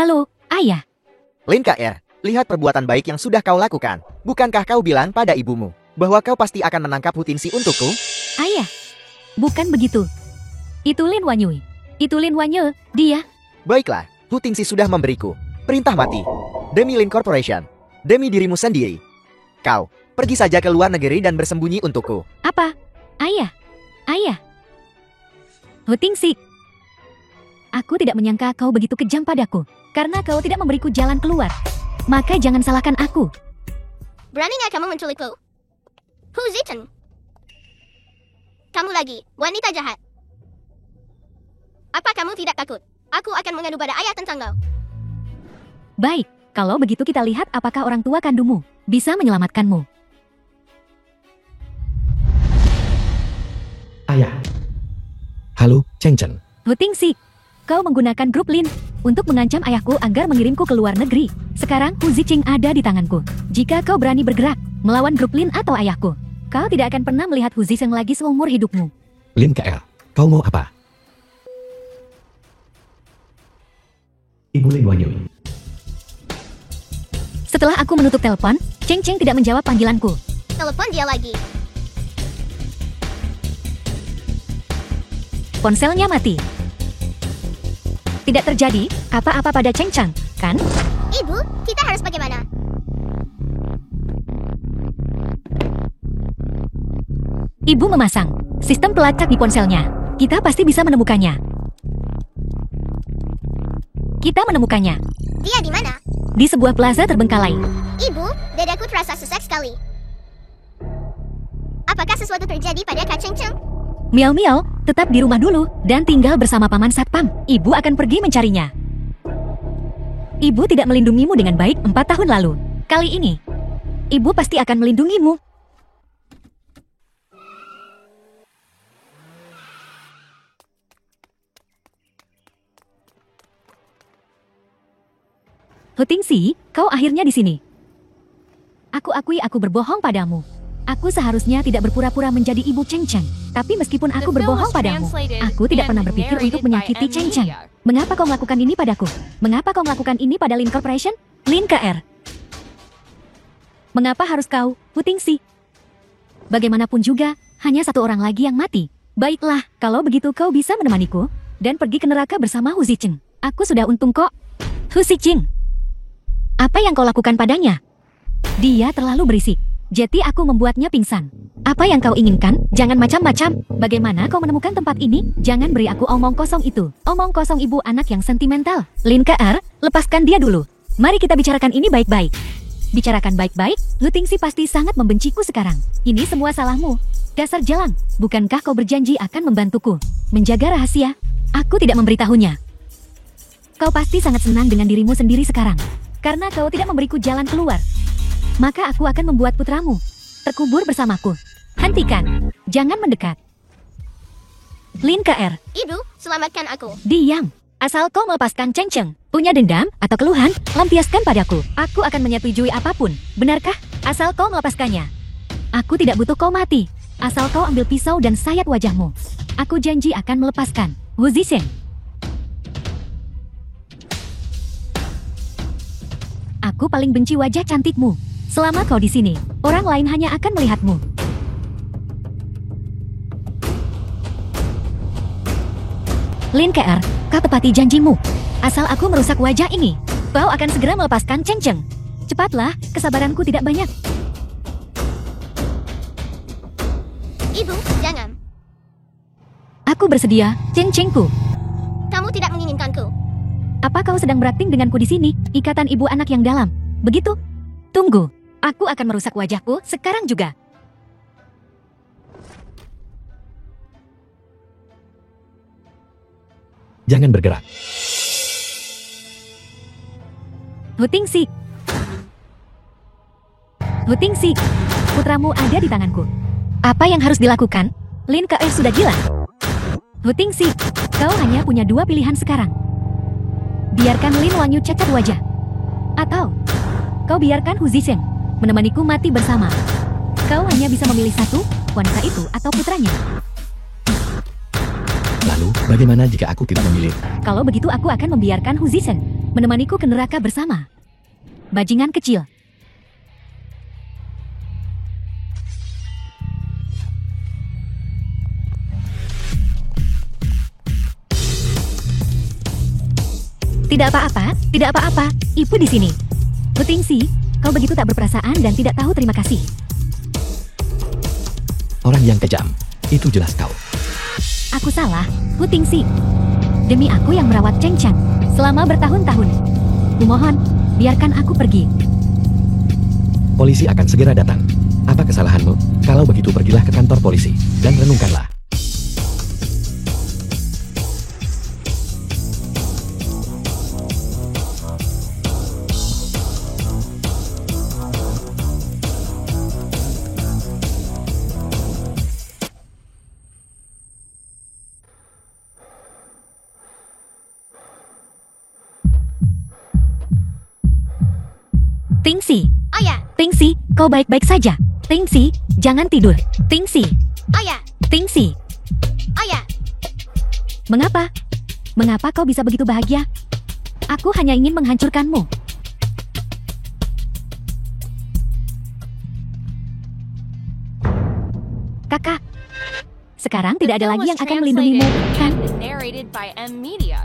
Halo, ayah. Lin KR, lihat perbuatan baik yang sudah kau lakukan. Bukankah kau bilang pada ibumu bahwa kau pasti akan menangkap Hu Tingxi untukku? Ayah, bukan begitu. Itu Lin Wanyui. Itu Lin Wanye, dia. Baiklah, Hu Tingxi sudah memberiku perintah mati. Demi Lin Corporation. Demi dirimu sendiri. Kau, pergi saja ke luar negeri dan bersembunyi untukku. Apa? Ayah. Ayah. Hu Tingxi. Aku tidak menyangka kau begitu kejam padaku. Karena kau tidak memberiku jalan keluar. Maka jangan salahkan aku. Beraninya kamu menculikku? Hu Zichen. Kamu lagi, wanita jahat. Apa kamu tidak takut? Aku akan mengadu pada ayah tentang kau. Baik, kalau begitu kita lihat apakah orang tua kandungmu bisa menyelamatkanmu. Ayah. Halo, Cheng Chen. Hu Tingxi, kau menggunakan grup Lin untuk mengancam ayahku agar mengirimku ke luar negeri. Sekarang Hu Ziqing ada di tanganku. Jika kau berani bergerak melawan grup Lin atau ayahku, kau tidak akan pernah melihat Hu Ziqing lagi seumur hidupmu. Lin KL, kau mau apa? Ibu Lin Wanyui. Setelah aku menutup telepon, Cheng Cheng tidak menjawab panggilanku. Telepon dia lagi. Ponselnya mati. Tidak terjadi apa-apa pada Cheng Cheng, kan? Ibu, kita harus bagaimana? Ibu memasang sistem pelacak di ponselnya. Kita pasti bisa menemukannya. Kita menemukannya. Dia di mana? Di sebuah plaza terbengkalai. Ibu, dadaku terasa sesak sekali. Apakah sesuatu terjadi pada Kak Cheng Cheng? Miao Miao, tetap di rumah dulu dan tinggal bersama Paman Satpam. Ibu akan pergi mencarinya. Ibu tidak melindungimu dengan baik 4 tahun lalu. Kali ini, ibu pasti akan melindungimu. Hu Tingxi, kau akhirnya di sini. Aku akui aku berbohong padamu. Aku seharusnya tidak berpura-pura menjadi ibu Cheng Cheng. Tapi meskipun aku berbohong padamu, aku tidak pernah berpikir untuk menyakiti Cheng Cheng. Mengapa kau melakukan ini padaku? Mengapa kau melakukan ini pada Lin Corporation? Lin KR. Mengapa harus kau, Hu Tingxi? Bagaimanapun juga, hanya satu orang lagi yang mati. Baiklah, kalau begitu kau bisa menemaniku dan pergi ke neraka bersama Hu Ziqing. Aku sudah untung kok. Hu Ziqing. Apa yang kau lakukan padanya? Dia terlalu berisik. Jadi aku membuatnya pingsan. Apa yang kau inginkan? Jangan macam-macam. Bagaimana kau menemukan tempat ini? Jangan beri aku omong kosong itu. Omong kosong ibu anak yang sentimental. Lin KR, lepaskan dia dulu. Mari kita bicarakan ini baik-baik. Bicarakan baik-baik, Hu Tingxi pasti sangat membenciku sekarang. Ini semua salahmu. Dasar jalan. Bukankah kau berjanji akan membantuku menjaga rahasia? Aku tidak memberitahunya. Kau pasti sangat senang dengan dirimu sendiri sekarang. Karena kau tidak memberiku jalan keluar. Maka aku akan membuat putramu terkubur bersamaku. Hentikan. Jangan mendekat. Lin KR. Ibu, selamatkan aku. Diam. Asal kau melepaskan Cheng Cheng. Punya dendam atau keluhan, lampiaskan padaku. Aku akan menyetujui apapun. Benarkah? Asal kau melepaskannya. Aku tidak butuh kau mati. Asal kau ambil pisau dan sayat wajahmu. Aku janji akan melepaskan Hu Ziqing. Aku paling benci wajah cantikmu. Selama kau di sini, orang lain hanya akan melihatmu. Lin KR, kau tepati janjimu. Asal aku merusak wajah ini, kau akan segera melepaskan Cheng Cheng. Cepatlah, kesabaranku tidak banyak. Ibu, jangan. Aku bersedia, Cheng Chengku. Kamu tidak menginginkanku. Apa kau sedang berakting denganku di sini? Ikatan ibu anak yang dalam. Begitu? Tunggu. Aku akan merusak wajahku sekarang juga. Jangan bergerak. Hu Tingxi. Hu Tingxi. Putramu ada di tanganku. Apa yang harus dilakukan? Lin KR sudah gila. Hu Tingxi, kau hanya punya 2 pilihan sekarang. Biarkan Lin Wanyui cacat wajah. Atau kau biarkan Hu Ziqing menemaniku mati bersama. Kau hanya bisa memilih satu, wanita itu atau putranya. Lalu, bagaimana jika aku tidak memilih? Kalau begitu aku akan membiarkan Hu Ziqing. menemaniku ke neraka bersama. Bajingan kecil. Tidak apa-apa, tidak apa-apa. Ibu di sini. Hutingsi, kau begitu tak berperasaan dan tidak tahu terima kasih. Orang yang kejam, itu jelas kau. Aku salah, Hutingsi. Demi aku yang merawat Cheng Chang selama bertahun-tahun. Kumohon, biarkan aku pergi. Polisi akan segera datang. Apa kesalahanmu? Kalau begitu pergilah ke kantor polisi dan renungkanlah. Tingsi, Ayah, Tingsi, kau baik-baik saja. Tingsi, jangan tidur. Tingsi, ayah, Tingsi. ayah. Mengapa? Mengapa kau bisa begitu bahagia? Aku hanya ingin menghancurkanmu. Kakak, sekarang tidak ada The film lagi was yang akan melindungimu, translated kan? and narrated by M Media.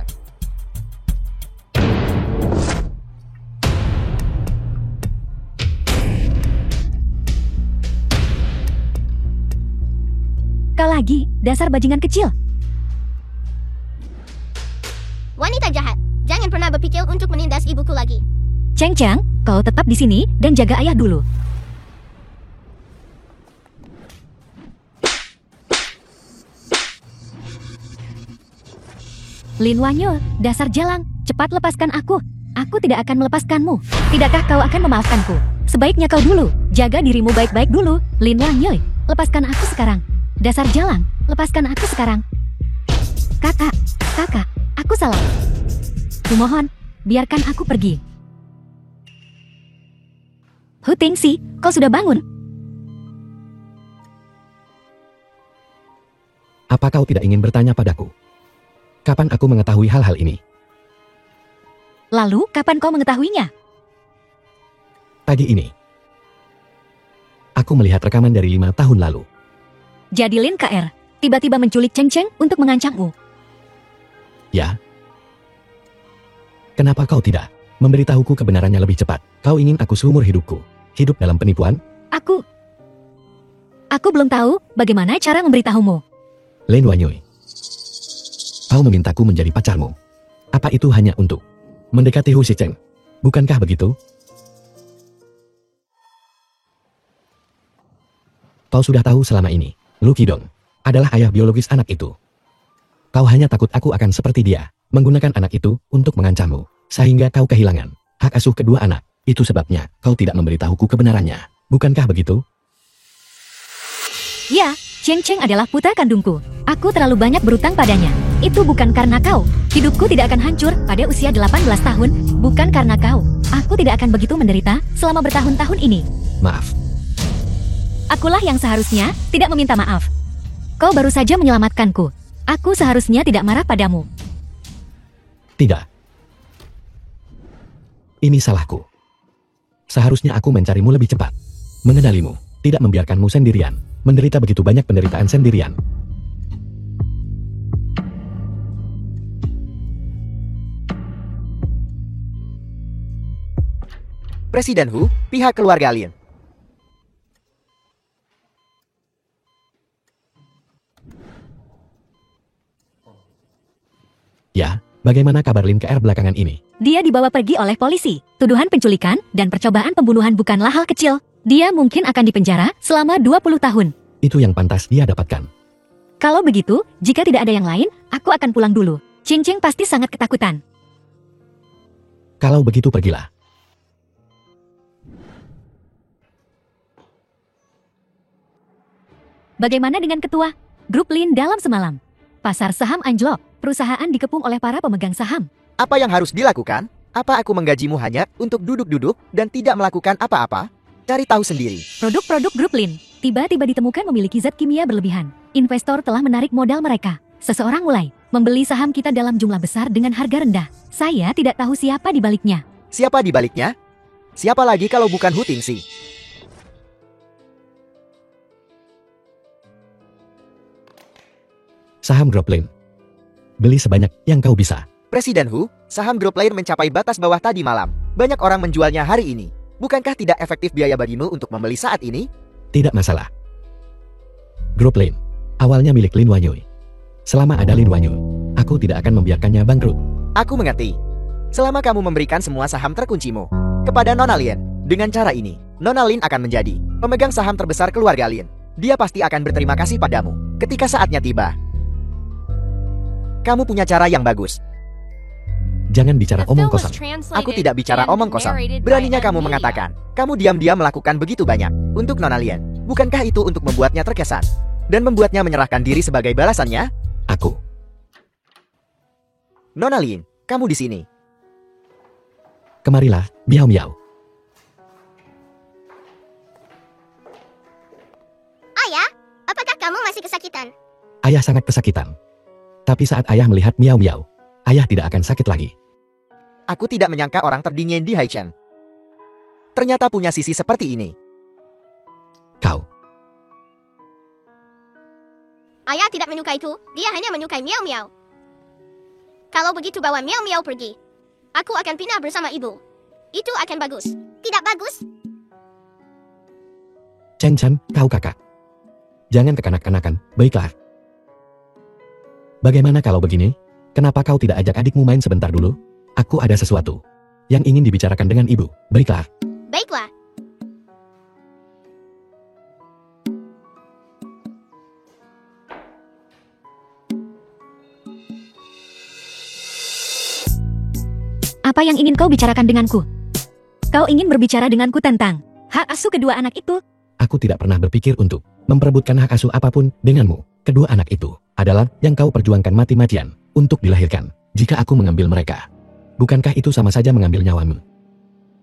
Kau lagi, dasar bajingan kecil. Wanita jahat. Jangan pernah berpikir untuk menindas ibuku lagi. Cheng Chang, kau tetap di sini dan jaga ayah dulu. Lin Wanyul, dasar jalang, cepat lepaskan aku. Aku tidak akan melepaskanmu. Tidakkah kau akan memaafkanku? Sebaiknya kau dulu, jaga dirimu baik-baik dulu. Lin Wanyul, lepaskan aku sekarang. Dasar jalang, lepaskan aku sekarang. Kakak, aku salah. Kumohon, biarkan aku pergi. Hutingsi, kau sudah bangun? Apa kau tidak ingin bertanya padaku? Kapan aku mengetahui hal-hal ini? Lalu, kapan kau mengetahuinya? Pagi ini. Aku melihat rekaman dari 5 tahun lalu. Jadi Lin KR, tiba-tiba menculik Cheng Cheng untuk mengancammu. Ya. Kenapa kau tidak memberitahuku kebenarannya lebih cepat? Kau ingin aku seumur hidupku hidup dalam penipuan? Aku belum tahu bagaimana cara memberitahumu. Lin Wanyui, kau memintaku menjadi pacarmu. Apa itu hanya untuk mendekati Hu Shicheng? Bukankah begitu? Kau sudah tahu selama ini, Lu Qidong adalah ayah biologis anak itu. Kau hanya takut aku akan seperti dia, menggunakan anak itu untuk mengancammu, sehingga kau kehilangan hak asuh kedua anak. Itu sebabnya kau tidak memberitahuku kebenarannya. Bukankah begitu? Ya, Cheng Cheng adalah putra kandungku. Aku terlalu banyak berutang padanya. Itu bukan karena kau. Hidupku tidak akan hancur pada usia 18 tahun, bukan karena kau. Aku tidak akan begitu menderita selama bertahun-tahun ini. Maaf. Akulah yang seharusnya tidak meminta maaf. Kau baru saja menyelamatkanku. Aku seharusnya tidak marah padamu. Tidak. Ini salahku. Seharusnya aku mencarimu lebih cepat. Mengenalimu, tidak membiarkanmu sendirian. Menderita begitu banyak penderitaan sendirian. Presiden Hu, pihak keluarga Lin. Ya, bagaimana kabar Lin KR belakangan ini? Dia dibawa pergi oleh polisi. Tuduhan penculikan dan percobaan pembunuhan bukanlah hal kecil. Dia mungkin akan dipenjara selama 20 tahun. Itu yang pantas dia dapatkan. Kalau begitu, jika tidak ada yang lain, aku akan pulang dulu. Cheng Cheng pasti sangat ketakutan. Kalau begitu pergilah. Bagaimana dengan ketua grup Lin dalam semalam? Pasar saham anjlok, perusahaan dikepung oleh para pemegang saham. Apa yang harus dilakukan? Apa aku menggajimu hanya untuk duduk-duduk dan tidak melakukan apa-apa? Cari tahu sendiri. Produk-produk grup Lin tiba-tiba ditemukan memiliki zat kimia berlebihan. Investor telah menarik modal mereka. Seseorang mulai membeli saham kita dalam jumlah besar dengan harga rendah. Saya tidak tahu siapa di baliknya. Siapa di baliknya? Siapa lagi kalau bukan Hu Tingxi? Saham Group Lane. Beli sebanyak yang kau bisa. Presiden Hu, saham grup lain mencapai batas bawah tadi malam. Banyak orang menjualnya hari ini. Bukankah tidak efektif biaya bagimu untuk membeli saat ini? Tidak masalah. Group Lane. Awalnya milik Lin Wanyui. Selama ada Lin Wanyui, aku tidak akan membiarkannya bangkrut. Aku mengerti. Selama kamu memberikan semua saham terkuncimu kepada Nona Lin, dengan cara ini, Nona Lin akan menjadi pemegang saham terbesar keluarga Lin. Dia pasti akan berterima kasih padamu ketika saatnya tiba. Kamu punya cara yang bagus. Jangan bicara The omong film was kosong. translated Aku tidak bicara and omong kosong. narrated by Beraninya M kamu Media. mengatakan, kamu diam-diam melakukan begitu banyak untuk Nona Lin. Bukankah itu untuk membuatnya terkesan dan membuatnya menyerahkan diri sebagai balasannya? Aku. Nona Lin, kamu di sini. Kemarilah, Miao Miao. Ayah, apakah kamu masih kesakitan? Ayah sangat kesakitan. Tapi saat ayah melihat Miao Miao, ayah tidak akan sakit lagi. Aku tidak menyangka orang terdingin di Haicheng ternyata punya sisi seperti ini. Kau. Ayah tidak menyukai itu, dia hanya menyukai Miao Miao. Kalau begitu bawa Miao Miao pergi. Aku akan pindah bersama ibu. Itu akan bagus. Tidak bagus? Chen Chen, kau kakak. Jangan kekanak-kanakan, baiklah. Bagaimana kalau begini? Kenapa kau tidak ajak adikmu main sebentar dulu? Aku ada sesuatu yang ingin dibicarakan dengan ibu. Baiklah. Baiklah. Apa yang ingin kau bicarakan denganku? Kau ingin berbicara denganku tentang hak asuh kedua anak itu? Aku tidak pernah berpikir untuk memperebutkan hak asuh apapun denganmu. Kedua anak itu adalah yang kau perjuangkan mati-matian untuk dilahirkan. Jika aku mengambil mereka, bukankah itu sama saja mengambil nyawamu?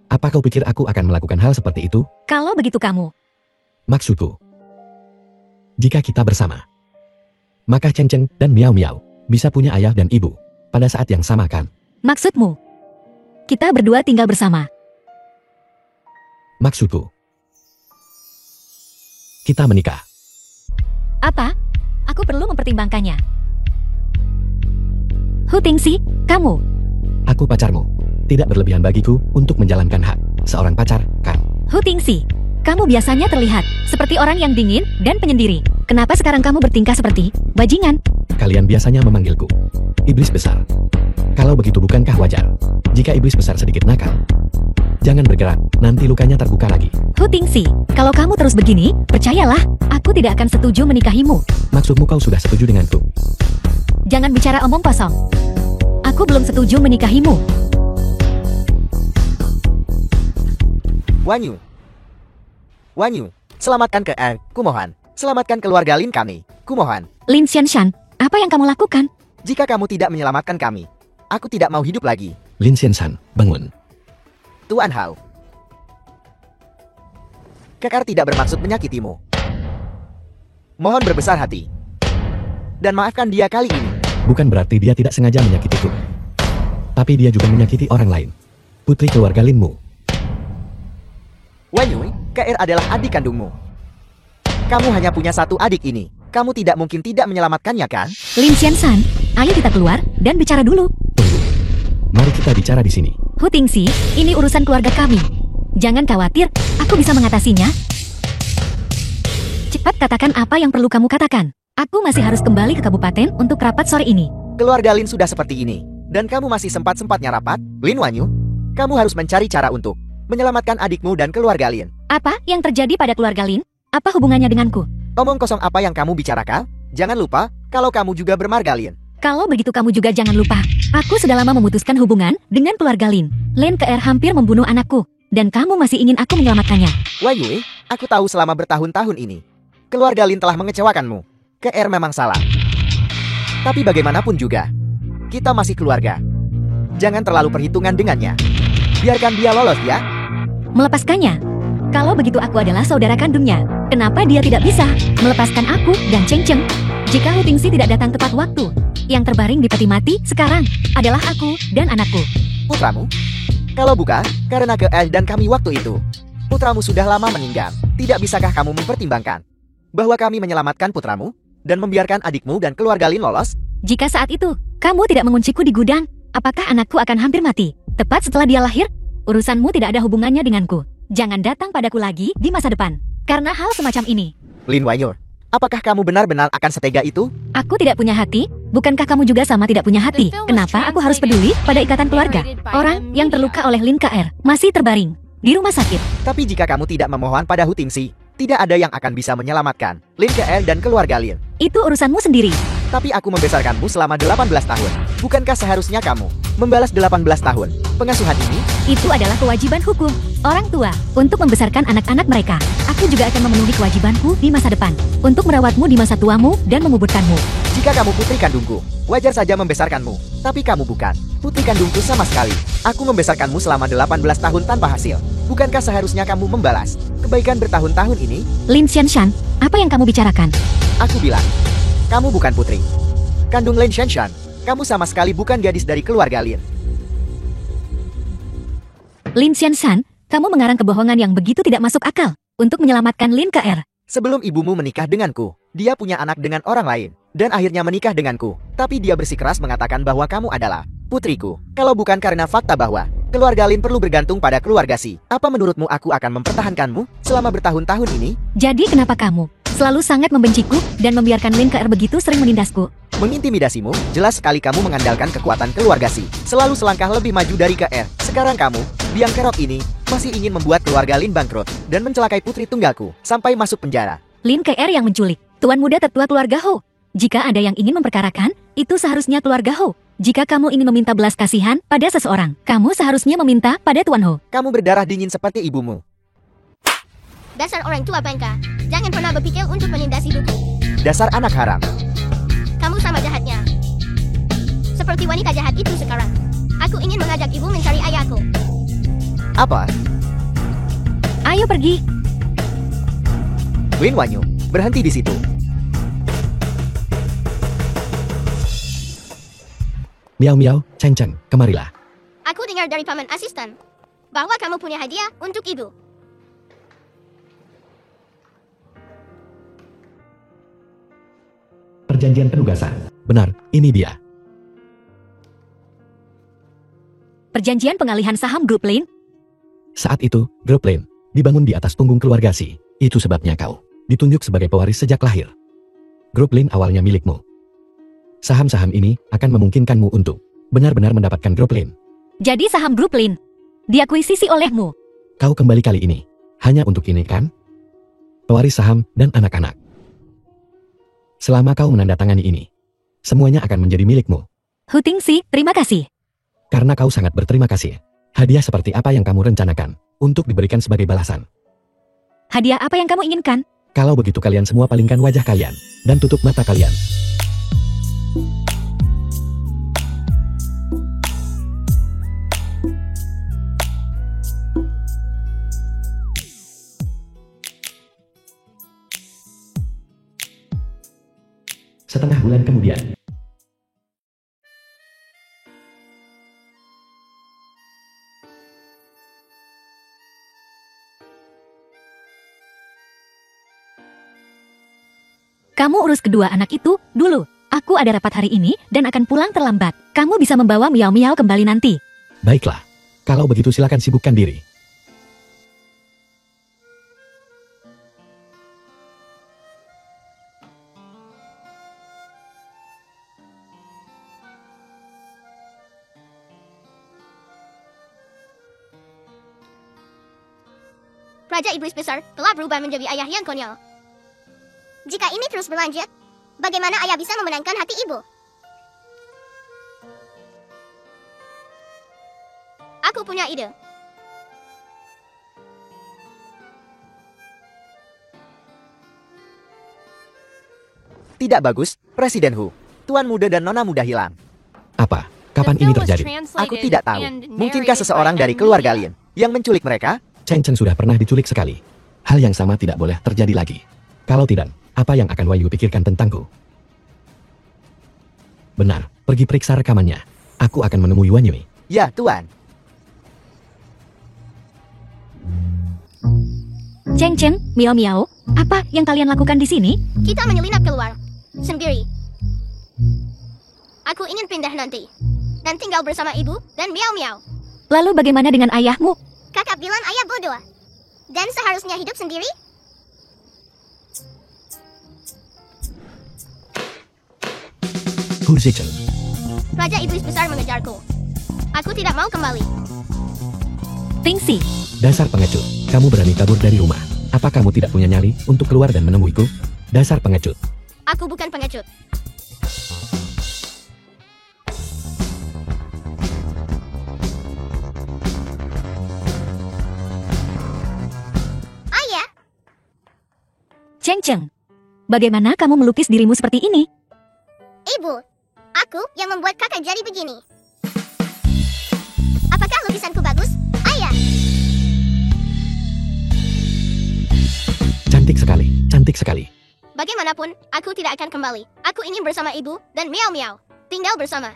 Apa kau pikir aku akan melakukan hal seperti itu? Kalau begitu kamu, Maksudku, jika kita bersama, maka Chen Chen dan Miao Miao bisa punya ayah dan ibu pada saat yang sama kan? maksudmu, kita berdua tinggal bersama. Maksudku, kita menikah. Apa? Aku perlu mempertimbangkannya. Hu Tingxi, kamu. Aku pacarmu. Tidak berlebihan bagiku untuk menjalankan hak seorang pacar, kan? Hu Tingxi, kamu biasanya terlihat seperti orang yang dingin dan penyendiri. Kenapa sekarang kamu bertingkah seperti bajingan? Kalian biasanya memanggilku iblis besar. Kalau begitu bukankah wajar jika iblis besar sedikit nakal? Jangan bergerak, nanti lukanya terbuka lagi. Hu Tingxi, kalau kamu terus begini, percayalah, aku tidak akan setuju menikahimu. Maksudmu kau sudah setuju denganku? Jangan bicara omong kosong. Aku belum setuju menikahimu. Wanyu. Wanyu, selamatkan ke kumohon. Selamatkan keluarga Lin kami, kumohon. Lin Xianshan, apa yang kamu lakukan? Jika kamu tidak menyelamatkan kami, aku tidak mau hidup lagi. Lin Xianshan, bangun. Tuan Hao. Kekar tidak bermaksud menyakitimu. Mohon berbesar hati. Dan maafkan dia kali ini. Bukan berarti dia tidak sengaja menyakitiku. Tapi dia juga menyakiti orang lain. Putri keluarga Linmu. Wanyui, KR adalah adik kandungmu. Kamu hanya punya satu adik ini. Kamu tidak mungkin tidak menyelamatkannya kan? Lin Xianshan, ayo kita keluar dan bicara dulu. Tunggu. Mari kita bicara di sini. Hu Tingxi, ini urusan keluarga kami. Jangan khawatir, aku bisa mengatasinya. Cepat katakan apa yang perlu kamu katakan. Aku masih harus kembali ke kabupaten untuk rapat sore ini. Keluarga Lin sudah seperti ini. Dan kamu masih sempat-sempatnya rapat? Lin Wanyu, kamu harus mencari cara untuk menyelamatkan adikmu dan keluarga Lin. Apa yang terjadi pada keluarga Lin? Apa hubungannya denganku? Omong kosong apa yang kamu bicarakan? Jangan lupa, kalau kamu juga bermarga Lin. Kalau begitu kamu juga jangan lupa. Aku sudah lama memutuskan hubungan dengan keluarga Lin. Lin KR hampir membunuh anakku. Dan kamu masih ingin aku menyelamatkannya. Wanyui, aku tahu selama bertahun-tahun ini, keluarga Lin telah mengecewakanmu. KR memang salah. Tapi bagaimanapun juga, kita masih keluarga. Jangan terlalu perhitungan dengannya. Biarkan dia lolos ya. Melepaskannya? Kalau begitu aku adalah saudara kandungnya. Kenapa dia tidak bisa melepaskan aku dan Cheng Cheng? Jika Hu Tingxi tidak datang tepat waktu, Yang terbaring di peti mati sekarang adalah aku dan anakku. Putramu? Kalau bukan, karena Ke dan kami waktu itu. Putramu sudah lama meninggal. Tidak bisakah kamu mempertimbangkan bahwa kami menyelamatkan putramu dan membiarkan adikmu dan keluarga Lin lolos? Jika saat itu kamu tidak mengunciku di gudang, apakah anakku akan hampir mati? Tepat setelah dia lahir, urusanmu tidak ada hubungannya denganku. Jangan datang padaku lagi di masa depan karena hal semacam ini. Lin Wanyu, apakah kamu benar-benar akan setega itu? Aku tidak punya hati, bukankah kamu juga sama tidak punya hati? Kenapa aku harus peduli pada ikatan keluarga? Orang yang terluka oleh Lin KR masih terbaring di rumah sakit. Tapi jika kamu tidak memohon pada Hu Tingxi, tidak ada yang akan bisa menyelamatkan Lin KR dan keluarga Lin. Itu urusanmu sendiri. Tapi aku membesarkanmu selama 18 tahun. Bukankah seharusnya kamu membalas 18 tahun pengasuhan ini? Itu adalah kewajiban hukum orang tua untuk membesarkan anak-anak mereka. Aku juga akan memenuhi kewajibanku di masa depan untuk merawatmu di masa tuamu dan menguburkanmu. Jika kamu putri kandungku, wajar saja membesarkanmu. Tapi kamu bukan putri kandungku sama sekali. Aku membesarkanmu selama 18 tahun tanpa hasil. Bukankah seharusnya kamu membalas kebaikan bertahun-tahun ini? Lin Xianshan, apa yang kamu bicarakan? Aku bilang, kamu bukan putri kandung Lin Xianshan. Kamu sama sekali bukan gadis dari keluarga Lin. Lin Xianshan, kamu mengarang kebohongan yang begitu tidak masuk akal untuk menyelamatkan Lin KR. Sebelum ibumu menikah denganku, dia punya anak dengan orang lain, dan akhirnya menikah denganku. Tapi dia bersikeras mengatakan bahwa kamu adalah putriku. Kalau bukan karena fakta bahwa keluarga Lin perlu bergantung pada keluarga Si, apa menurutmu aku akan mempertahankanmu selama bertahun-tahun ini? Jadi kenapa kamu selalu sangat membenciku dan membiarkan Lin KR begitu sering menindasku? Mengintimidasimu, jelas sekali kamu mengandalkan kekuatan keluarga Si. Selalu selangkah lebih maju dari KR. Sekarang kamu, biang kerok ini, masih ingin membuat keluarga Lin bangkrut dan mencelakai putri tunggalku sampai masuk penjara. Lin KR yang menculik tuan muda tertua keluarga Ho. Jika ada yang ingin memperkarakan, itu seharusnya keluarga Ho. Jika kamu ingin meminta belas kasihan pada seseorang, kamu seharusnya meminta pada Tuan Ho. Kamu berdarah dingin seperti ibumu. Dasar orang tua bangka. Jangan pernah berpikir untuk menindas ibuku. Dasar anak haram. Kamu sama jahatnya. Seperti wanita jahat itu sekarang. Aku ingin mengajak ibu mencari ayahku. Apa? Ayo pergi. Lin Wanyu, berhenti di situ. Miao Miao, Chen Chen, kemarilah. Aku dengar dari paman asisten bahwa kamu punya hadiah untuk ibu. Perjanjian penugasan. Benar, ini dia. Perjanjian pengalihan saham grup Lin. Saat itu, grup Lin dibangun di atas punggung keluarga Si. Itu sebabnya kau ditunjuk sebagai pewaris sejak lahir. Grup Lin awalnya milikmu. Saham-saham ini akan memungkinkanmu untuk benar-benar mendapatkan grup Lin. Jadi saham grup Lin diakuisisi olehmu. Kau kembali kali ini hanya untuk ini kan? Pewaris saham dan anak-anak. Selama kau menandatangani ini, semuanya akan menjadi milikmu. Hu Tingxi, terima kasih. Karena kau sangat berterima kasih. Hadiah seperti apa yang kamu rencanakan untuk diberikan sebagai balasan? Hadiah apa yang kamu inginkan? Kalau begitu kalian semua palingkan wajah kalian dan tutup mata kalian. Setengah bulan kemudian. Kamu urus kedua anak itu dulu. Aku ada rapat hari ini dan akan pulang terlambat. Kamu bisa membawa Miao Miao kembali nanti. Baiklah. Kalau begitu silakan sibukkan diri. Raja Iblis Besar telah berubah menjadi ayah yang konyol. Jika ini terus berlanjut, bagaimana ayah bisa memenangkan hati ibu? Aku punya ide. Tidak bagus, Presiden Hu. Tuan muda dan nona muda hilang. Apa? Kapan ini terjadi? Aku tidak tahu. Mungkinkah seseorang dari keluarga Lin yang menculik mereka? Chen Chen sudah pernah diculik sekali. Hal yang sama tidak boleh terjadi lagi. Kalau tidak, apa yang akan Wayu pikirkan tentangku? Benar, pergi periksa rekamannya. Aku akan menemui Wan Yui. Ya, Tuan. Cheng Cheng, Miao Miao, apa yang kalian lakukan di sini? Kita menyelinap keluar. Sendiri. Aku ingin pindah nanti. Dan tinggal bersama ibu dan Miao Miao. Lalu bagaimana dengan ayahmu? Kakak bilang ayah bodoh. Dan seharusnya hidup sendiri? Hu Zichen, Raja Iblis Besar mengejarku. Aku tidak mau kembali. Tingsi, dasar pengecut. Kamu berani kabur dari rumah. Apa kamu tidak punya nyali untuk keluar dan menemuiku? Dasar pengecut. Aku bukan pengecut. Ayah, Cheng Cheng, bagaimana kamu melukis dirimu seperti ini? ibu. Aku yang membuat kakak jadi begini. Apakah lukisanku bagus? Ayah. Cantik sekali, cantik sekali. Bagaimanapun, aku tidak akan kembali. Aku ingin bersama ibu dan Miao Miao. Tinggal bersama.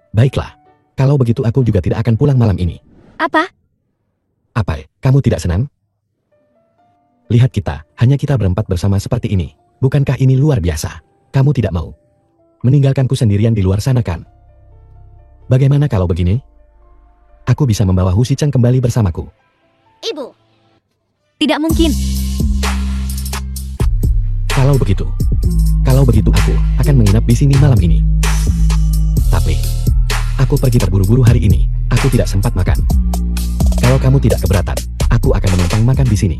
Baiklah. Kalau begitu aku juga tidak akan pulang malam ini. Apa? Apa? Kamu tidak senang? Lihat kita, hanya kita berempat bersama seperti ini. Bukankah ini luar biasa? Kamu tidak mau meninggalkanku sendirian di luar sana kan? Bagaimana kalau begini? Aku bisa membawa Hu Zichen kembali bersamaku. Ibu, Tidak mungkin. Kalau begitu aku akan menginap di sini malam ini. Tapi, aku pergi terburu-buru hari ini. Aku tidak sempat makan. Kalau kamu tidak keberatan, aku akan menumpang makan di sini.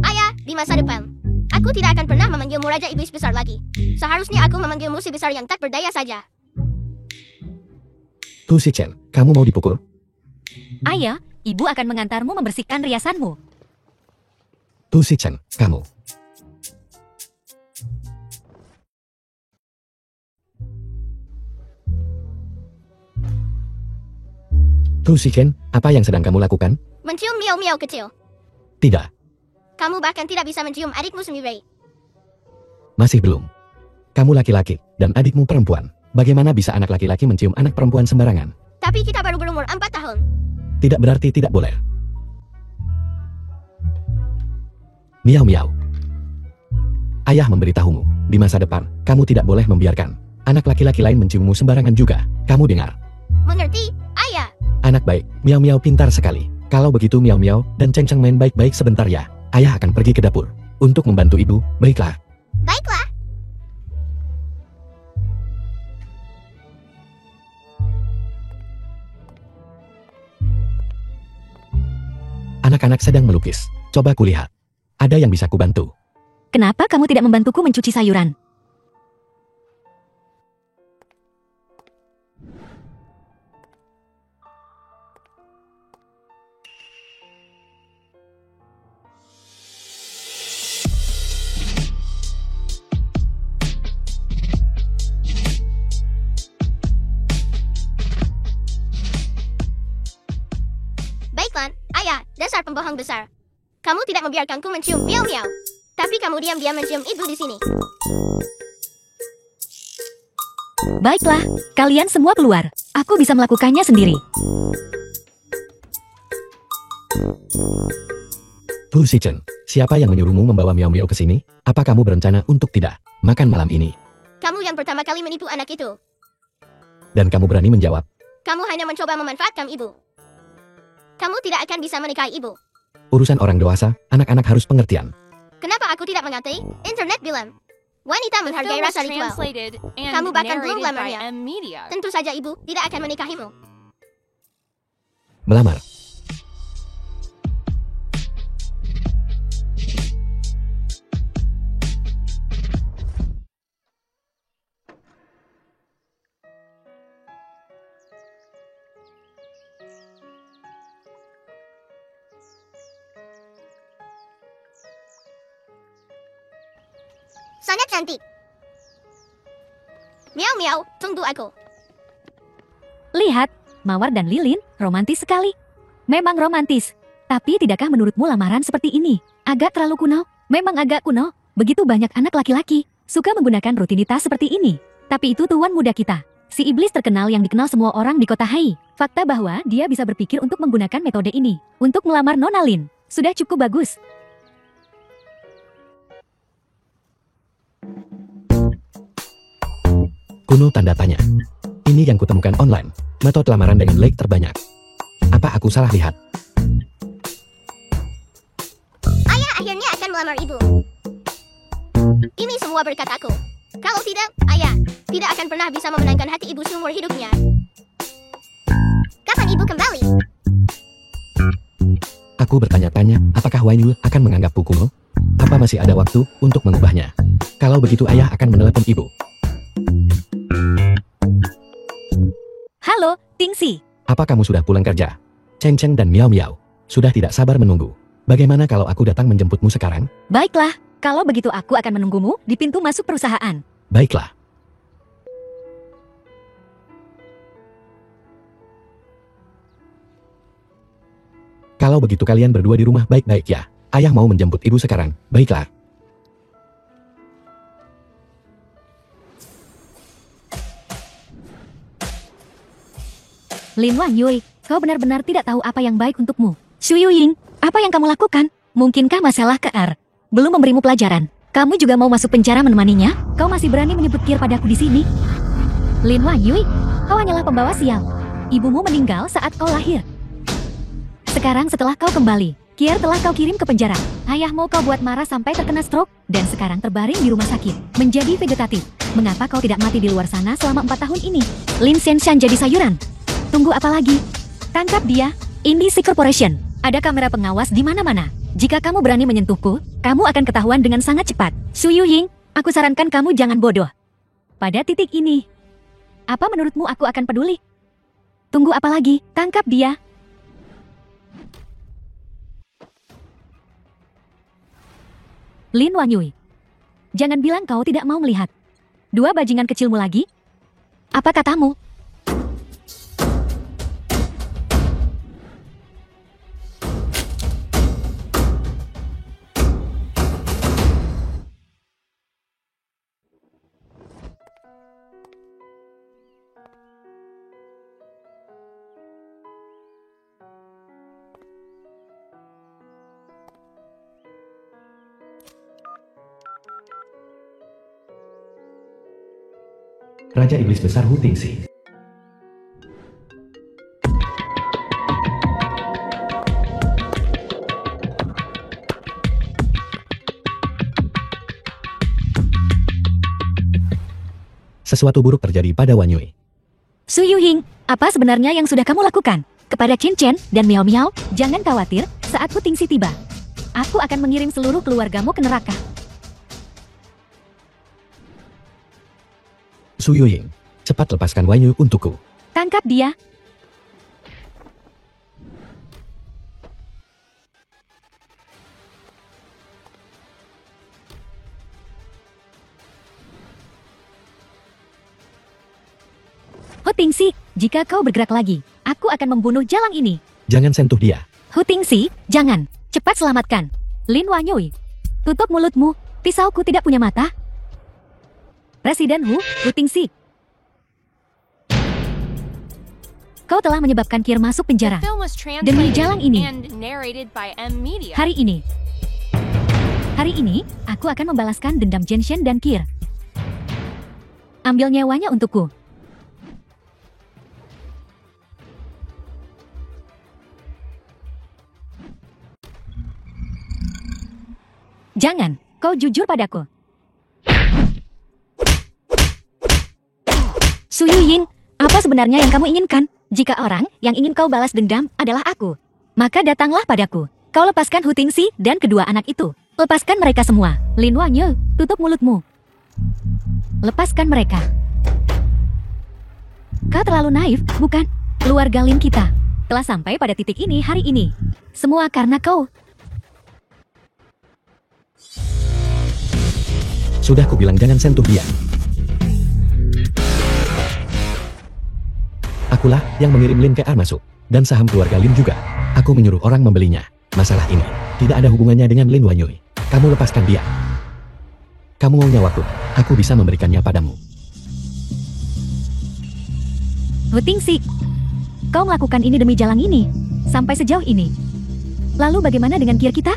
ayah, di masa depan. Aku tidak akan pernah memanggilmu Raja Iblis Besar lagi. Seharusnya aku memanggilmu si besar yang tak berdaya saja. Hu Zichen, kamu mau dipukul? Ayah, ibu akan mengantarmu membersihkan riasanmu. Hu Zichen, kamu. Hu Zichen, apa yang sedang kamu lakukan? Mencium Miao Miao kecil. Tidak, Kamu bahkan tidak bisa mencium adikmu sendiri. masih belum. Kamu laki-laki, dan adikmu perempuan. Bagaimana bisa anak laki-laki mencium anak perempuan sembarangan? Tapi kita baru berumur 4 tahun. Tidak berarti tidak boleh. Miao Miao. Ayah memberitahumu, di masa depan, kamu tidak boleh membiarkan anak laki-laki lain menciummu sembarangan juga. Kamu dengar? Mengerti, ayah? Anak baik, Miao Miao pintar sekali. Kalau begitu Miao Miao dan Cheng Cheng main baik-baik sebentar ya. Ayah akan pergi ke dapur untuk membantu ibu, baiklah. Baiklah. Anak-anak sedang melukis. Coba kulihat. Ada yang bisa kubantu. Kenapa kamu tidak membantuku mencuci sayuran? Baiklah, ayah, dasar pembohong besar. Kamu tidak membiarkanku mencium Miao Miao. Tapi kamu diam-diam mencium ibu di sini. Baiklah, kalian semua keluar. Aku bisa melakukannya sendiri. Hu Zichen, siapa yang menyuruhmu membawa Miao Miao ke sini? Apa kamu berencana untuk tidak makan malam ini? Kamu yang pertama kali menipu anak itu. Dan kamu berani menjawab? Kamu hanya mencoba memanfaatkan ibu. Kamu tidak akan bisa menikahi ibu. Urusan orang dewasa, anak-anak harus pengertian. Kenapa aku tidak mengerti? Internet bilang, wanita menghargai Film was rasa ritual. translated and Kamu bahkan belum narrated by lamarnya. M Media. Tentu saja ibu tidak akan menikahimu. Melamar. Sangat cantik. Miao Miao, tunggu aku. Lihat, Mawar dan Lilin romantis sekali. Memang romantis. Tapi tidakkah menurutmu lamaran seperti ini agak terlalu kuno? Memang agak kuno. Begitu banyak anak laki-laki. suka menggunakan rutinitas seperti ini. Tapi itu tuan muda kita. Si iblis terkenal yang dikenal semua orang di kota Hai. Fakta bahwa dia bisa berpikir untuk menggunakan metode ini untuk melamar Nona Lin. Sudah cukup bagus. Kuno tanda tanya. Ini yang kutemukan online. Metode lamaran dengan like terbanyak. Apa aku salah lihat? Ayah akhirnya akan melamar ibu. Ini semua berkat aku. Kalau tidak, ayah tidak akan pernah bisa memenangkan hati ibu seumur hidupnya. Kapan ibu kembali? Aku bertanya-tanya, apakah Wanyu akan menganggapku kuno? Apa masih ada waktu untuk mengubahnya? Kalau begitu ayah akan menelepon ibu. Halo, Tingsi. Apa kamu sudah pulang kerja? Cheng Cheng dan Miao Miao sudah tidak sabar menunggu. Bagaimana kalau aku datang menjemputmu sekarang? Baiklah, kalau begitu aku akan menunggumu di pintu masuk perusahaan. Baiklah. Kalau begitu kalian berdua di rumah baik-baik ya. Ayah mau menjemput ibu sekarang. Baiklah. Lin Wangyui, kau benar-benar tidak tahu apa yang baik untukmu. Xu Yuying, apa yang kamu lakukan? Mungkinkah masalah KR belum memberimu pelajaran? Kamu juga mau masuk penjara menemaninya? Kau masih berani menyebut Kier padaku di sini? Lin Wangyui, kau hanyalah pembawa sial. Ibumu meninggal saat kau lahir. Sekarang setelah kau kembali, Kier telah kau kirim ke penjara. Ayahmu kau buat marah sampai terkena stroke, dan sekarang terbaring di rumah sakit, menjadi vegetatif. Mengapa kau tidak mati di luar sana selama 4 tahun ini? Lin Shenshan jadi sayuran. Tunggu apa lagi? Tangkap dia. Indie Corporation. Ada kamera pengawas di mana-mana. Jika kamu berani menyentuhku, kamu akan ketahuan dengan sangat cepat. Xu Yuying, aku sarankan kamu jangan bodoh. Pada titik ini, apa menurutmu aku akan peduli? Tunggu apa lagi? Tangkap dia. Lin Wangyui, jangan bilang kau tidak mau melihat 2 bajingan kecilmu lagi. Apa katamu? Raja Iblis Besar Hu Tingsi. Sesuatu buruk terjadi pada Wanyu. Xu Yuying, apa sebenarnya yang sudah kamu lakukan? Kepada Qin Chen dan Miao Miao, jangan khawatir, saat Hu Tingsi tiba, aku akan mengirim seluruh keluargamu ke neraka. Xu Yuying, cepat lepaskan Wanyu untukku. Tangkap dia. Hu Tingsi, jika kau bergerak lagi, aku akan membunuh jalang ini. Jangan sentuh dia. Hu Tingsi, jangan. Cepat selamatkan. Lin Wangyui, tutup mulutmu. Pisauku tidak punya mata. Presiden Hu Tingsi. Kau telah menyebabkan Kier masuk penjara. The film was Demi translated jalang ini. and narrated by M Media. Hari ini, aku akan membalaskan dendam Genshin dan Kier. Ambil nyawanya untukku. Jangan, kau jujur padaku. Xu Yuying, apa sebenarnya yang kamu inginkan? Jika orang yang ingin kau balas dendam adalah aku, maka datanglah padaku. Kau lepaskan Hu Tingsi dan kedua anak itu. Lepaskan mereka semua. Lin Wanyu, tutup mulutmu. Lepaskan mereka. Kau terlalu naif, bukan? Keluarga Lin kita telah sampai pada titik ini hari ini. Semua karena kau. Sudah kubilang jangan sentuh dia. Akulah yang mengirim Lin KR masuk, dan saham keluarga Lin juga. Aku menyuruh orang membelinya. Masalah ini tidak ada hubungannya dengan Lin Wanyu. Kamu lepaskan dia. Kamu mau nyawaku? aku bisa memberikannya padamu. Hu Tingxi, kau melakukan ini demi Jalang ini, sampai sejauh ini. Lalu bagaimana dengan gear kita?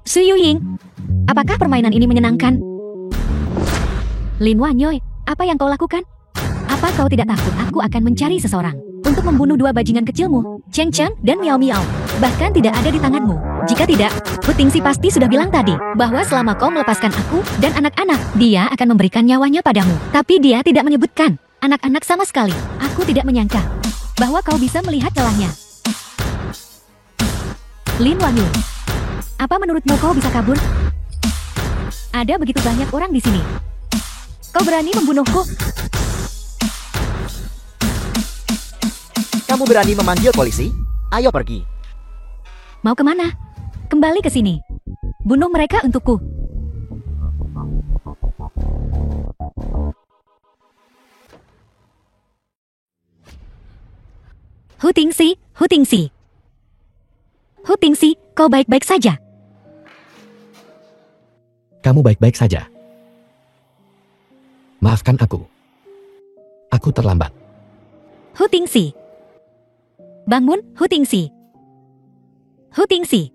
Su Yuying, apakah permainan ini menyenangkan? Lin Wanyoy, apa yang kau lakukan? Apa kau tidak takut aku akan mencari seseorang untuk membunuh dua bajingan kecilmu, Cheng Cheng dan Miao Miao? Bahkan tidak ada di tanganmu. Jika tidak, Hu Tingxi pasti sudah bilang tadi bahwa selama kau melepaskan aku dan anak-anak, dia akan memberikan nyawanya padamu. Tapi dia tidak menyebutkan anak-anak sama sekali. Aku tidak menyangka bahwa kau bisa melihat celahnya. Lin Wanyu, apa menurutmu kau bisa kabur? Ada begitu banyak orang di sini. Kau berani membunuhku? Kamu berani memanggil polisi? Ayo pergi. Mau kemana? Kembali ke sini. Bunuh mereka untukku. Hu Tingxi, Hu Tingxi. Hu Tingxi, kau baik-baik saja. Kamu baik-baik saja. Maafkan aku. Aku terlambat. Hu Tingxi. Bangun, Hu Tingxi. Hu Tingxi.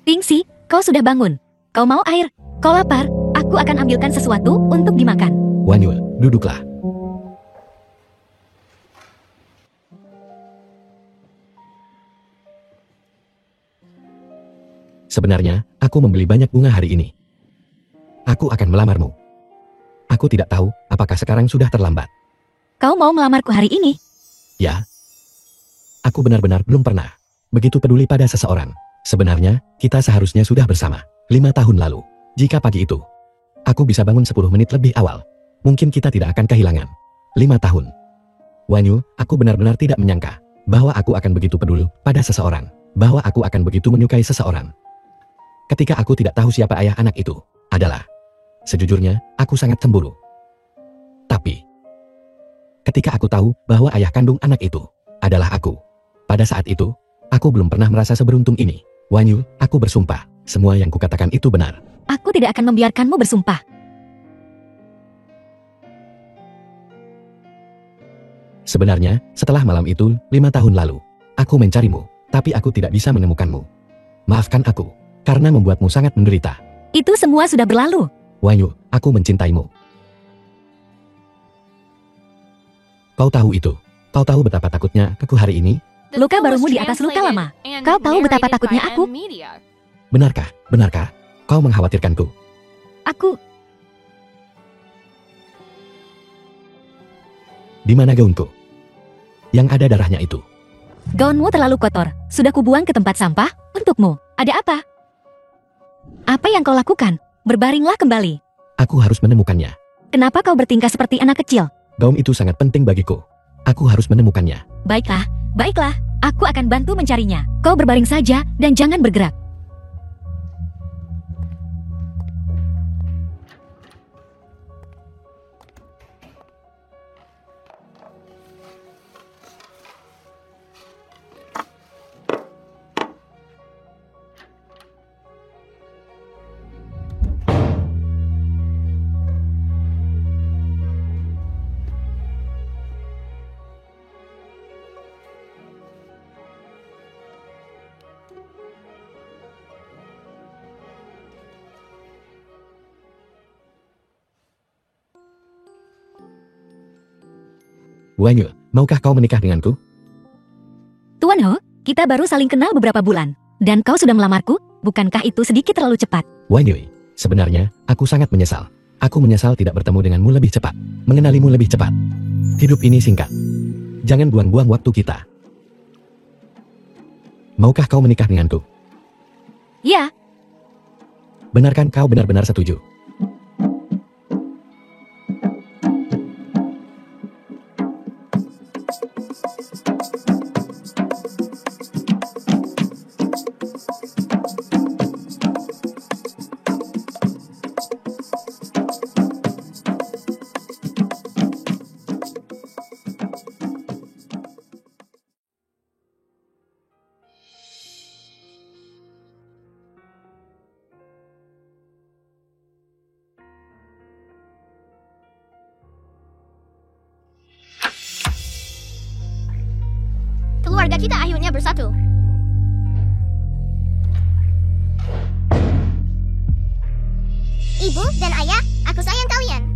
Tingxi, kau sudah bangun. Kau mau air? Kau lapar? Aku akan ambilkan sesuatu untuk dimakan. Wanyul, duduklah. Sebenarnya, aku membeli banyak bunga hari ini. Aku akan melamarmu. Aku tidak tahu apakah sekarang sudah terlambat. Kau mau melamarku hari ini? Ya. Aku benar-benar belum pernah begitu peduli pada seseorang. Sebenarnya, kita seharusnya sudah bersama 5 tahun lalu. Jika pagi itu, aku bisa bangun 10 menit lebih awal, mungkin kita tidak akan kehilangan 5 tahun. Wanyu, aku benar-benar tidak menyangka bahwa aku akan begitu peduli pada seseorang, bahwa aku akan begitu menyukai seseorang. Ketika aku tidak tahu siapa ayah anak itu adalah, sejujurnya, aku sangat cemburu. Tapi, ketika aku tahu bahwa ayah kandung anak itu adalah aku, pada saat itu, aku belum pernah merasa seberuntung ini. Wanyu, aku bersumpah, semua yang kukatakan itu benar. Aku tidak akan membiarkanmu bersumpah. Sebenarnya, setelah malam itu, 5 tahun lalu, aku mencarimu, tapi aku tidak bisa menemukanmu. Maafkan aku, karena membuatmu sangat menderita. Itu semua sudah berlalu. Wanyu, aku mencintaimu. Kau tahu itu. Kau tahu betapa takutnya aku hari ini? Luka barumu di atas luka lama. Kau tahu betapa takutnya aku? Benarkah? Benarkah? Kau mengkhawatirkanku. Aku... Di mana gaunku? Yang ada darahnya itu. Gaunmu terlalu kotor. Sudah kubuang ke tempat sampah untukmu. Ada apa? Apa yang kau lakukan? Berbaringlah kembali. Aku harus menemukannya. Kenapa kau bertingkah seperti anak kecil? Gaun itu sangat penting bagiku. Aku harus menemukannya. Baiklah, baiklah. Aku akan bantu mencarinya. Kau berbaring saja dan jangan bergerak. Wanyu, maukah kau menikah denganku? Tuan Ho, kita baru saling kenal beberapa bulan. Dan kau sudah melamarku? Bukankah itu sedikit terlalu cepat? Wanyu, sebenarnya, aku sangat menyesal. Aku menyesal tidak bertemu denganmu lebih cepat. Mengenalimu lebih cepat. Hidup ini singkat. Jangan buang-buang waktu kita. Maukah kau menikah denganku? Ya. Benarkan kau benar-benar setuju? jika kita akhirnya bersatu. Ibu dan ayah, aku sayang kalian.